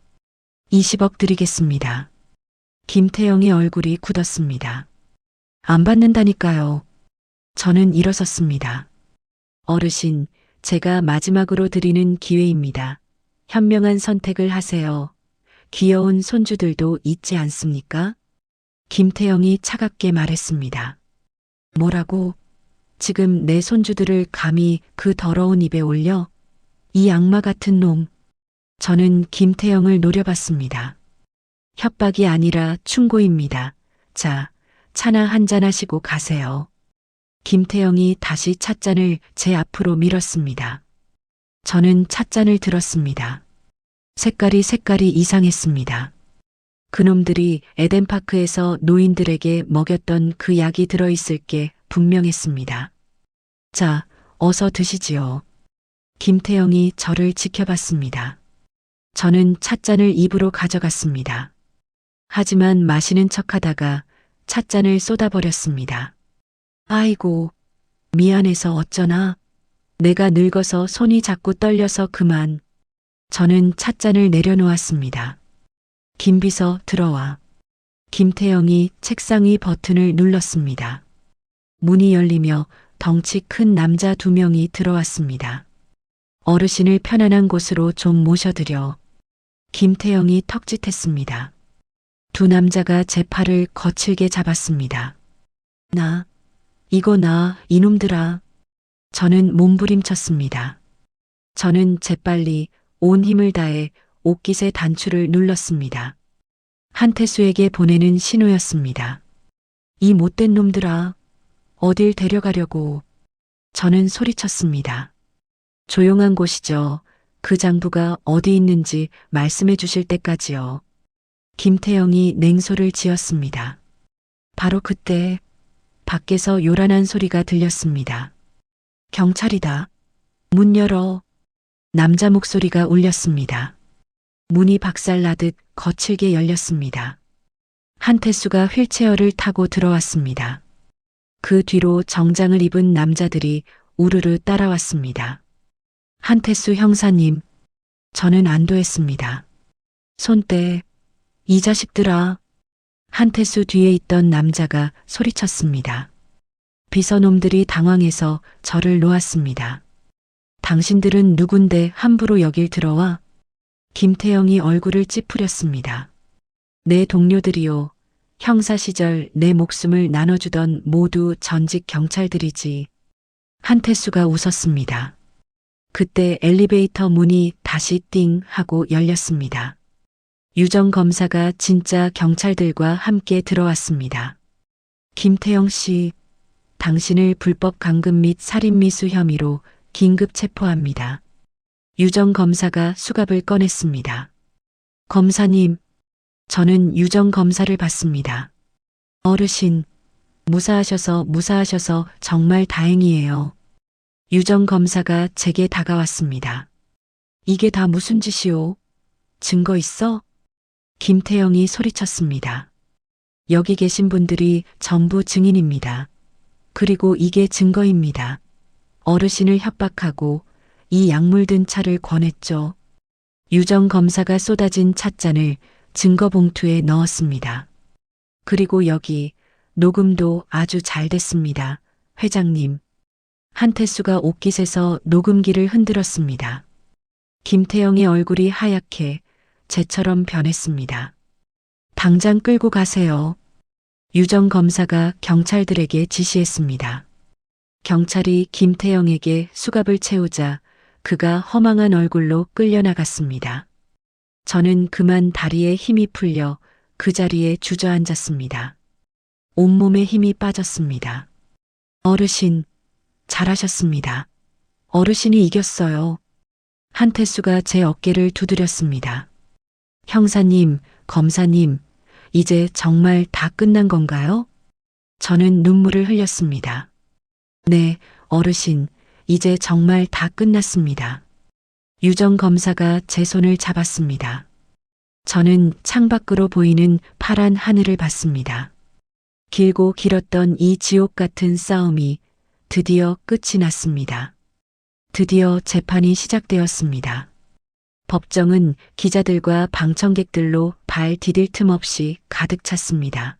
20억 드리겠습니다. 김태영의 얼굴이 굳었습니다. 안 받는다니까요. 저는 일어섰습니다. 어르신, 제가 마지막으로 드리는 기회입니다. 현명한 선택을 하세요. 귀여운 손주들도 있지 않습니까? 김태영이 차갑게 말했습니다. 뭐라고? 지금 내 손주들을 감히 그 더러운 입에 올려? 이 악마 같은 놈. 저는 김태영을 노려봤습니다. 협박이 아니라 충고입니다. 자, 차나 한잔 하시고 가세요. 김태영이 다시 찻잔을 제 앞으로 밀었습니다. 저는 찻잔을 들었습니다. 색깔이 이상했습니다. 그놈들이 에덴파크에서 노인들에게 먹였던 그 약이 들어있을 게 분명했습니다. 자, 어서 드시지요. 김태영이 저를 지켜봤습니다. 저는 찻잔을 입으로 가져갔습니다. 하지만 마시는 척하다가 찻잔을 쏟아버렸습니다. 아이고, 미안해서 어쩌나. 내가 늙어서 손이 자꾸 떨려서 그만. 저는 찻잔을 내려놓았습니다. 김비서 들어와. 김태영이 책상 위 버튼을 눌렀습니다. 문이 열리며 덩치 큰 남자 2명이 들어왔습니다. 어르신을 편안한 곳으로 좀 모셔드려. 김태영이 턱짓했습니다. 2 남자가 제 팔을 거칠게 잡았습니다. 이놈들아. 저는 몸부림쳤습니다. 저는 재빨리 온 힘을 다해 옷깃의 단추를 눌렀습니다. 한태수에게 보내는 신호였습니다. 이 못된 놈들아, 어딜 데려가려고. 저는 소리쳤습니다. 조용한 곳이죠. 그 장부가 어디 있는지 말씀해 주실 때까지요. 김태영이 냉소를 지었습니다. 바로 그때 밖에서 요란한 소리가 들렸습니다. 경찰이다. 문 열어. 남자 목소리가 울렸습니다. 문이 박살나듯 거칠게 열렸습니다. 한태수가 휠체어를 타고 들어왔습니다. 그 뒤로 정장을 입은 남자들이 우르르 따라왔습니다. 한태수 형사님, 저는 안도했습니다. 손 떼. 이 자식들아. 한태수 뒤에 있던 남자가 소리쳤습니다. 비서놈들이 당황해서 저를 놓았습니다. 당신들은 누군데 함부로 여길 들어와? 김태영이 얼굴을 찌푸렸습니다. 내 동료들이요. 형사 시절 내 목숨을 나눠주던 모두 전직 경찰들이지. 한태수가 웃었습니다. 그때 엘리베이터 문이 다시 띵 하고 열렸습니다. 유정 검사가 진짜 경찰들과 함께 들어왔습니다. 김태영 씨, 당신을 불법 강금 및 살인미수 혐의로 긴급 체포합니다. 유정 검사가 수갑을 꺼냈습니다. 검사님, 저는 유정 검사를 받습니다. 어르신, 무사하셔서 정말 다행이에요. 유정 검사가 제게 다가왔습니다. 이게 다 무슨 짓이오? 증거 있어? 김태영이 소리쳤습니다. 여기 계신 분들이 전부 증인입니다. 그리고 이게 증거입니다. 어르신을 협박하고 이 약물 든 차를 권했죠. 유정 검사가 쏟아진 찻잔을 증거 봉투에 넣었습니다. 그리고 여기 녹음도 아주 잘 됐습니다. 회장님. 한태수가 옷깃에서 녹음기를 흔들었습니다. 김태영의 얼굴이 하얗게 쟤처럼 변했습니다. 당장 끌고 가세요. 유정 검사가 경찰들에게 지시했습니다. 경찰이 김태영에게 수갑을 채우자 그가 허망한 얼굴로 끌려나갔습니다. 저는 그만 다리에 힘이 풀려 그 자리에 주저앉았습니다. 온몸에 힘이 빠졌습니다. 어르신, 잘하셨습니다. 어르신이 이겼어요. 한태수가 제 어깨를 두드렸습니다. 형사님, 검사님, 이제 정말 다 끝난 건가요? 저는 눈물을 흘렸습니다. 네, 어르신, 이제 정말 다 끝났습니다. 유정 검사가 제 손을 잡았습니다. 저는 창밖으로 보이는 파란 하늘을 봤습니다. 길고 길었던 이 지옥 같은 싸움이 드디어 끝이 났습니다. 드디어 재판이 시작되었습니다. 법정은 기자들과 방청객들로 발 디딜 틈 없이 가득 찼습니다.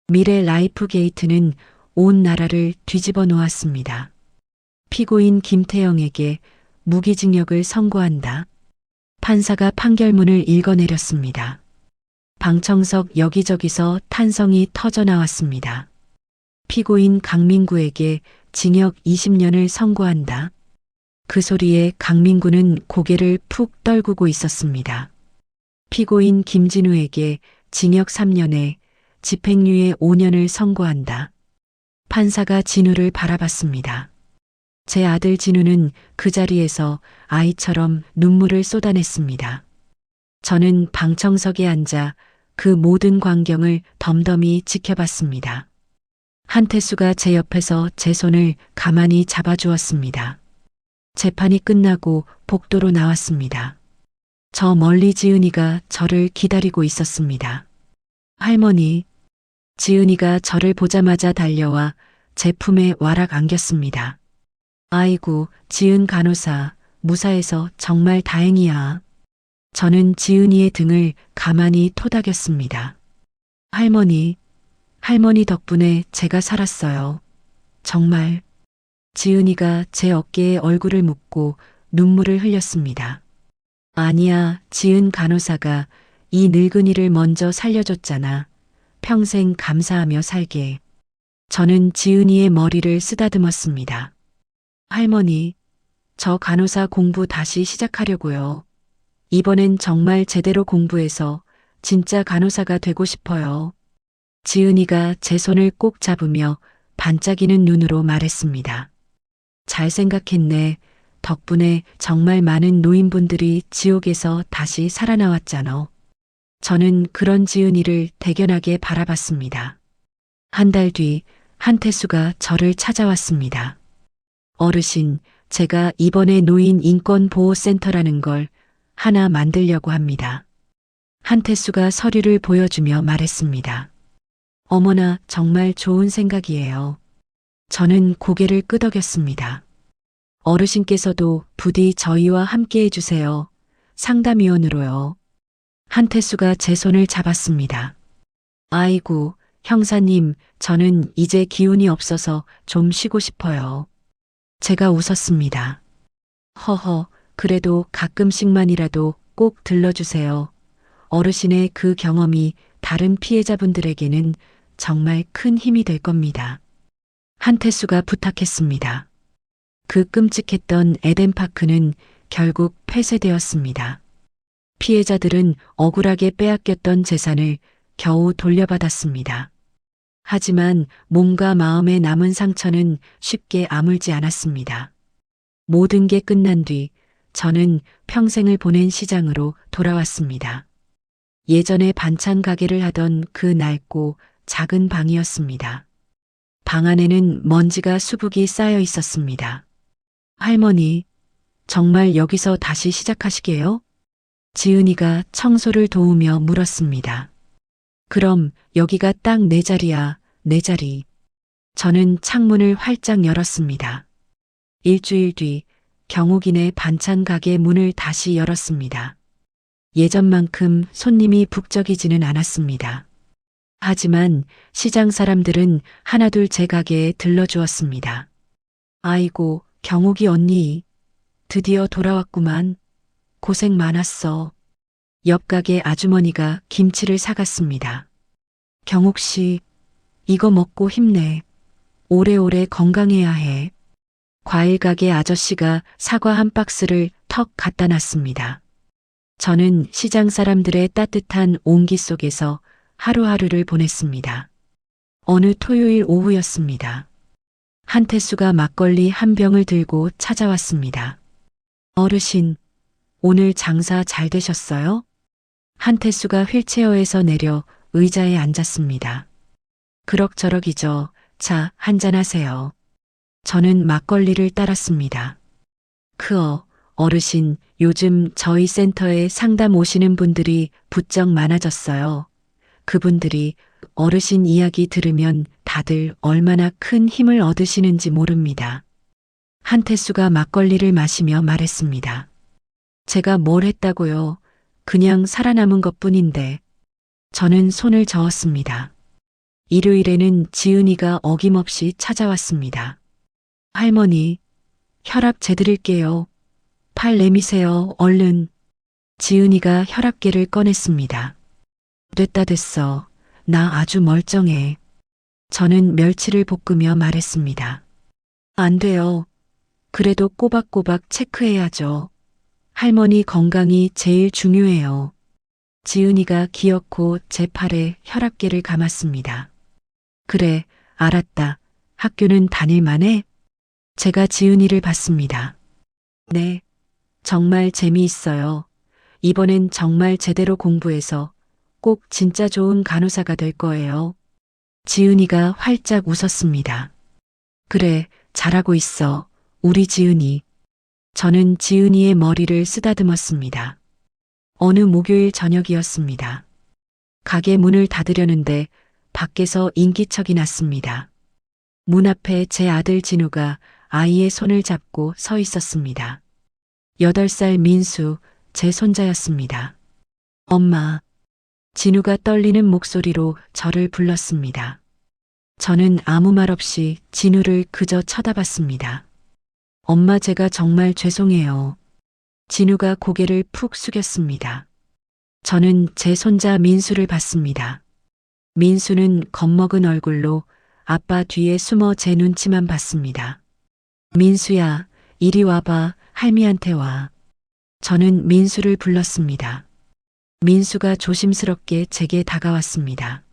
미래 라이프 게이트는 온 나라를 뒤집어 놓았습니다. 피고인 김태영에게 무기징역을 선고한다. 판사가 판결문을 읽어내렸습니다. 방청석 여기저기서 탄성이 터져 나왔습니다. 피고인 강민구에게 징역 20년을 선고한다. 그 소리에 강민구는 고개를 푹 떨구고 있었습니다. 피고인 김진우에게 징역 3년에 집행유예 5년을 선고한다. 판사가 진우를 바라봤습니다. 제 아들 진우는 그 자리에서 아이처럼 눈물을 쏟아냈습니다. 저는 방청석에 앉아 그 모든 광경을 덤덤히 지켜봤습니다. 한태수가 제 옆에서 제 손을 가만히 잡아주었습니다. 재판이 끝나고 복도로 나왔습니다. 저 멀리 지은이가 저를 기다리고 있었습니다. 할머니, 지은이가 저를 보자마자 달려와 제 품에 와락 안겼습니다. 아이고, 지은 간호사, 무사해서 정말 다행이야. 저는 지은이의 등을 가만히 토닥였습니다. 할머니, 할머니 덕분에 제가 살았어요. 정말. 지은이가 제 어깨에 얼굴을 묻고 눈물을 흘렸습니다. 아니야, 지은 간호사가 이 늙은이를 먼저 살려줬잖아. 평생 감사하며 살게. 저는 지은이의 머리를 쓰다듬었습니다. 할머니, 저 간호사 공부 다시 시작하려고요. 이번엔 정말 제대로 공부해서 진짜 간호사가 되고 싶어요. 지은이가 제 손을 꼭 잡으며 반짝이는 눈으로 말했습니다. 잘 생각했네. 덕분에 정말 많은 노인분들이 지옥에서 다시 살아나왔잖아. 저는 그런 지은이를 대견하게 바라봤습니다. 한 달 뒤 한태수가 저를 찾아왔습니다. 어르신, 제가 이번에 노인 인권보호센터라는 걸 하나 만들려고 합니다. 한태수가 서류를 보여주며 말했습니다. 어머나, 정말 좋은 생각이에요. 저는 고개를 끄덕였습니다. 어르신께서도 부디 저희와 함께 해주세요. 상담위원으로요. 한태수가 제 손을 잡았습니다. 아이고, 형사님, 저는 이제 기운이 없어서 좀 쉬고 싶어요. 제가 웃었습니다. 허허, 그래도 가끔씩만이라도 꼭 들러주세요. 어르신의 그 경험이 다른 피해자분들에게는 정말 큰 힘이 될 겁니다. 한태수가 부탁했습니다. 그 끔찍했던 에덴파크는 결국 폐쇄되었습니다. 피해자들은 억울하게 빼앗겼던 재산을 겨우 돌려받았습니다. 하지만 몸과 마음에 남은 상처는 쉽게 아물지 않았습니다. 모든 게 끝난 뒤 저는 평생을 보낸 시장으로 돌아왔습니다. 예전에 반찬 가게를 하던 그 낡고 작은 방이었습니다. 방 안에는 먼지가 수북이 쌓여 있었습니다. 할머니, 정말 여기서 다시 시작하시게요? 지은이가 청소를 도우며 물었습니다. 그럼 여기가 딱 내 자리야, 내 자리. 저는 창문을 활짝 열었습니다. 일주일 뒤 경욱이네 반찬 가게 문을 다시 열었습니다. 예전만큼 손님이 북적이지는 않았습니다. 하지만 시장 사람들은 하나둘 제 가게에 들러주었습니다. 아이고, 경욱이 언니. 드디어 돌아왔구만. 고생 많았어. 옆 가게 아주머니가 김치를 사갔습니다. 경욱 씨, 이거 먹고 힘내. 오래오래 건강해야 해. 과일 가게 아저씨가 사과 한 박스를 턱 갖다 놨습니다. 저는 시장 사람들의 따뜻한 온기 속에서 하루하루를 보냈습니다. 어느 토요일 오후였습니다. 한태수가 막걸리 한 병을 들고 찾아왔습니다. 어르신, 오늘 장사 잘 되셨어요? 한태수가 휠체어에서 내려 의자에 앉았습니다. 그럭저럭이죠. 자, 한잔하세요. 저는 막걸리를 따랐습니다. 어르신, 요즘 저희 센터에 상담 오시는 분들이 부쩍 많아졌어요. 그분들이 어르신 이야기 들으면 다들 얼마나 큰 힘을 얻으시는지 모릅니다. 한태수가 막걸리를 마시며 말했습니다. 제가 뭘 했다고요? 그냥 살아남은 것뿐인데. 저는 손을 저었습니다. 일요일에는 지은이가 어김없이 찾아왔습니다. 할머니, 혈압 재드릴게요. 팔 내미세요, 얼른. 지은이가 혈압계를 꺼냈습니다. 됐어. 나 아주 멀쩡해. 저는 멸치를 볶으며 말했습니다. 안 돼요. 그래도 꼬박꼬박 체크해야죠. 할머니 건강이 제일 중요해요. 지은이가 기어코 제 팔에 혈압계를 감았습니다. 그래, 알았다. 학교는 다닐만해? 제가 지은이를 봤습니다. 네, 정말 재미있어요. 이번엔 정말 제대로 공부해서 꼭 진짜 좋은 간호사가 될 거예요. 지은이가 활짝 웃었습니다. 그래, 잘하고 있어. 우리 지은이. 저는 지은이의 머리를 쓰다듬었습니다. 어느 목요일 저녁이었습니다. 가게 문을 닫으려는데 밖에서 인기척이 났습니다. 문 앞에 제 아들 진우가 아이의 손을 잡고 서 있었습니다. 8살 민수, 제 손자였습니다. 엄마. 진우가 떨리는 목소리로 저를 불렀습니다. 저는 아무 말 없이 진우를 그저 쳐다봤습니다. 엄마, 제가 정말 죄송해요. 진우가 고개를 푹 숙였습니다. 저는 제 손자 민수를 봤습니다. 민수는 겁먹은 얼굴로 아빠 뒤에 숨어 제 눈치만 봤습니다. 민수야, 이리 와봐. 할미한테 와. 저는 민수를 불렀습니다. 민수가 조심스럽게 제게 다가왔습니다.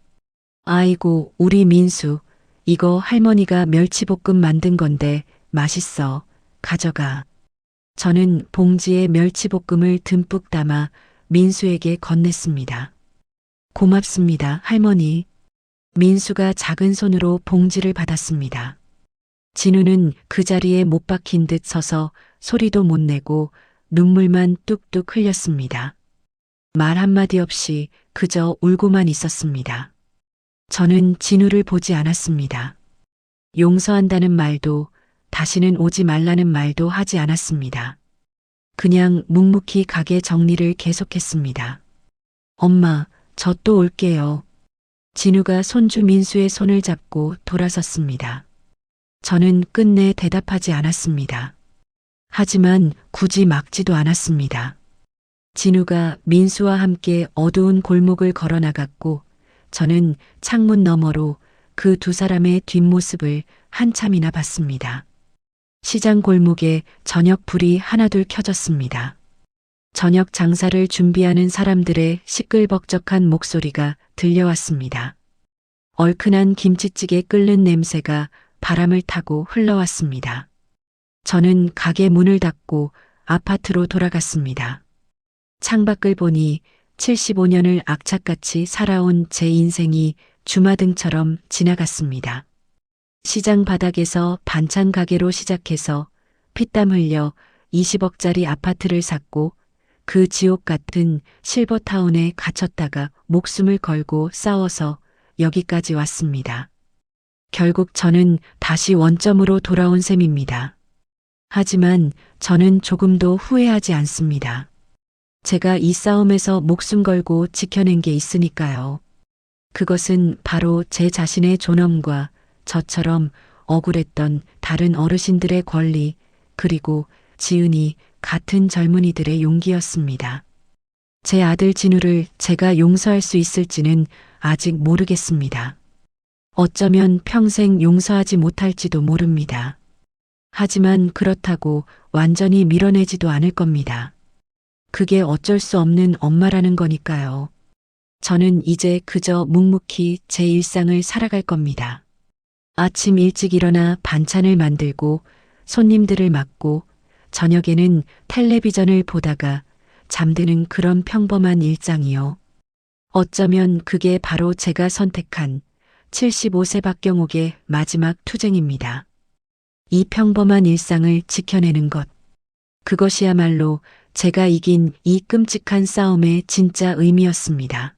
아이고, 우리 민수. 이거 할머니가 멸치볶음 만든 건데 맛있어. 가져가. 저는 봉지에 멸치볶음을 듬뿍 담아 민수에게 건넸습니다. 고맙습니다, 할머니. 민수가 작은 손으로 봉지를 받았습니다. 진우는 그 자리에 못 박힌 듯 서서 소리도 못 내고 눈물만 뚝뚝 흘렸습니다. 말 한마디 없이 그저 울고만 있었습니다. 저는 진우를 보지 않았습니다. 용서한다는 말도 다시는 오지 말라는 말도 하지 않았습니다. 그냥 묵묵히 가게 정리를 계속했습니다. 엄마, 저 또 올게요. 진우가 손주 민수의 손을 잡고 돌아섰습니다. 저는 끝내 대답하지 않았습니다. 하지만 굳이 막지도 않았습니다. 진우가 민수와 함께 어두운 골목을 걸어나갔고 저는 창문 너머로 그 두 사람의 뒷모습을 한참이나 봤습니다. 시장 골목에 저녁 불이 하나둘 켜졌습니다. 저녁 장사를 준비하는 사람들의 시끌벅적한 목소리가 들려왔습니다. 얼큰한 김치찌개 끓는 냄새가 바람을 타고 흘러왔습니다. 저는 가게 문을 닫고 아파트로 돌아갔습니다. 창밖을 보니 75년을 악착같이 살아온 제 인생이 주마등처럼 지나갔습니다. 시장 바닥에서 반찬 가게로 시작해서 피땀 흘려 20억짜리 아파트를 샀고 그 지옥 같은 실버타운에 갇혔다가 목숨을 걸고 싸워서 여기까지 왔습니다. 결국 저는 다시 원점으로 돌아온 셈입니다. 하지만 저는 조금도 후회하지 않습니다. 제가 이 싸움에서 목숨 걸고 지켜낸 게 있으니까요. 그것은 바로 제 자신의 존엄과 저처럼 억울했던 다른 어르신들의 권리, 그리고 지은이 같은 젊은이들의 용기였습니다. 제 아들 진우를 제가 용서할 수 있을지는 아직 모르겠습니다. 어쩌면 평생 용서하지 못할지도 모릅니다. 하지만 그렇다고 완전히 밀어내지도 않을 겁니다. 그게 어쩔 수 없는 엄마라는 거니까요. 저는 이제 그저 묵묵히 제 일상을 살아갈 겁니다. 아침 일찍 일어나 반찬을 만들고 손님들을 맞고 저녁에는 텔레비전을 보다가 잠드는 그런 평범한 일상이요. 어쩌면 그게 바로 제가 선택한 75세 박경옥의 마지막 투쟁입니다. 이 평범한 일상을 지켜내는 것. 그것이야말로 제가 이긴 이 끔찍한 싸움의 진짜 의미였습니다.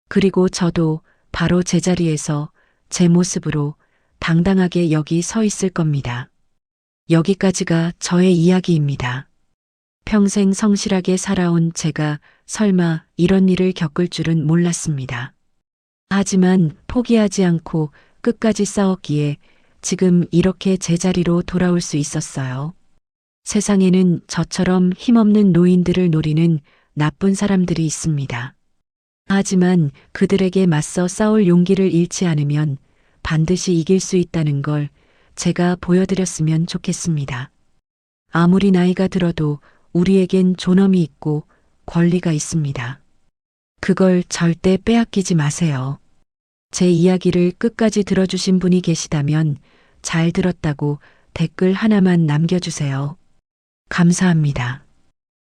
그리고 저도 바로 제자리에서 제 모습으로 당당하게 여기 서 있을 겁니다. 여기까지가 저의 이야기입니다. 평생 성실하게 살아온 제가 설마 이런 일을 겪을 줄은 몰랐습니다. 하지만 포기하지 않고 끝까지 싸웠기에 지금 이렇게 제자리로 돌아올 수 있었어요. 세상에는 저처럼 힘없는 노인들을 노리는 나쁜 사람들이 있습니다. 하지만 그들에게 맞서 싸울 용기를 잃지 않으면 반드시 이길 수 있다는 걸 제가 보여드렸으면 좋겠습니다. 아무리 나이가 들어도 우리에겐 존엄이 있고 권리가 있습니다. 그걸 절대 빼앗기지 마세요. 제 이야기를 끝까지 들어주신 분이 계시다면 잘 들었다고 댓글 하나만 남겨주세요. 감사합니다.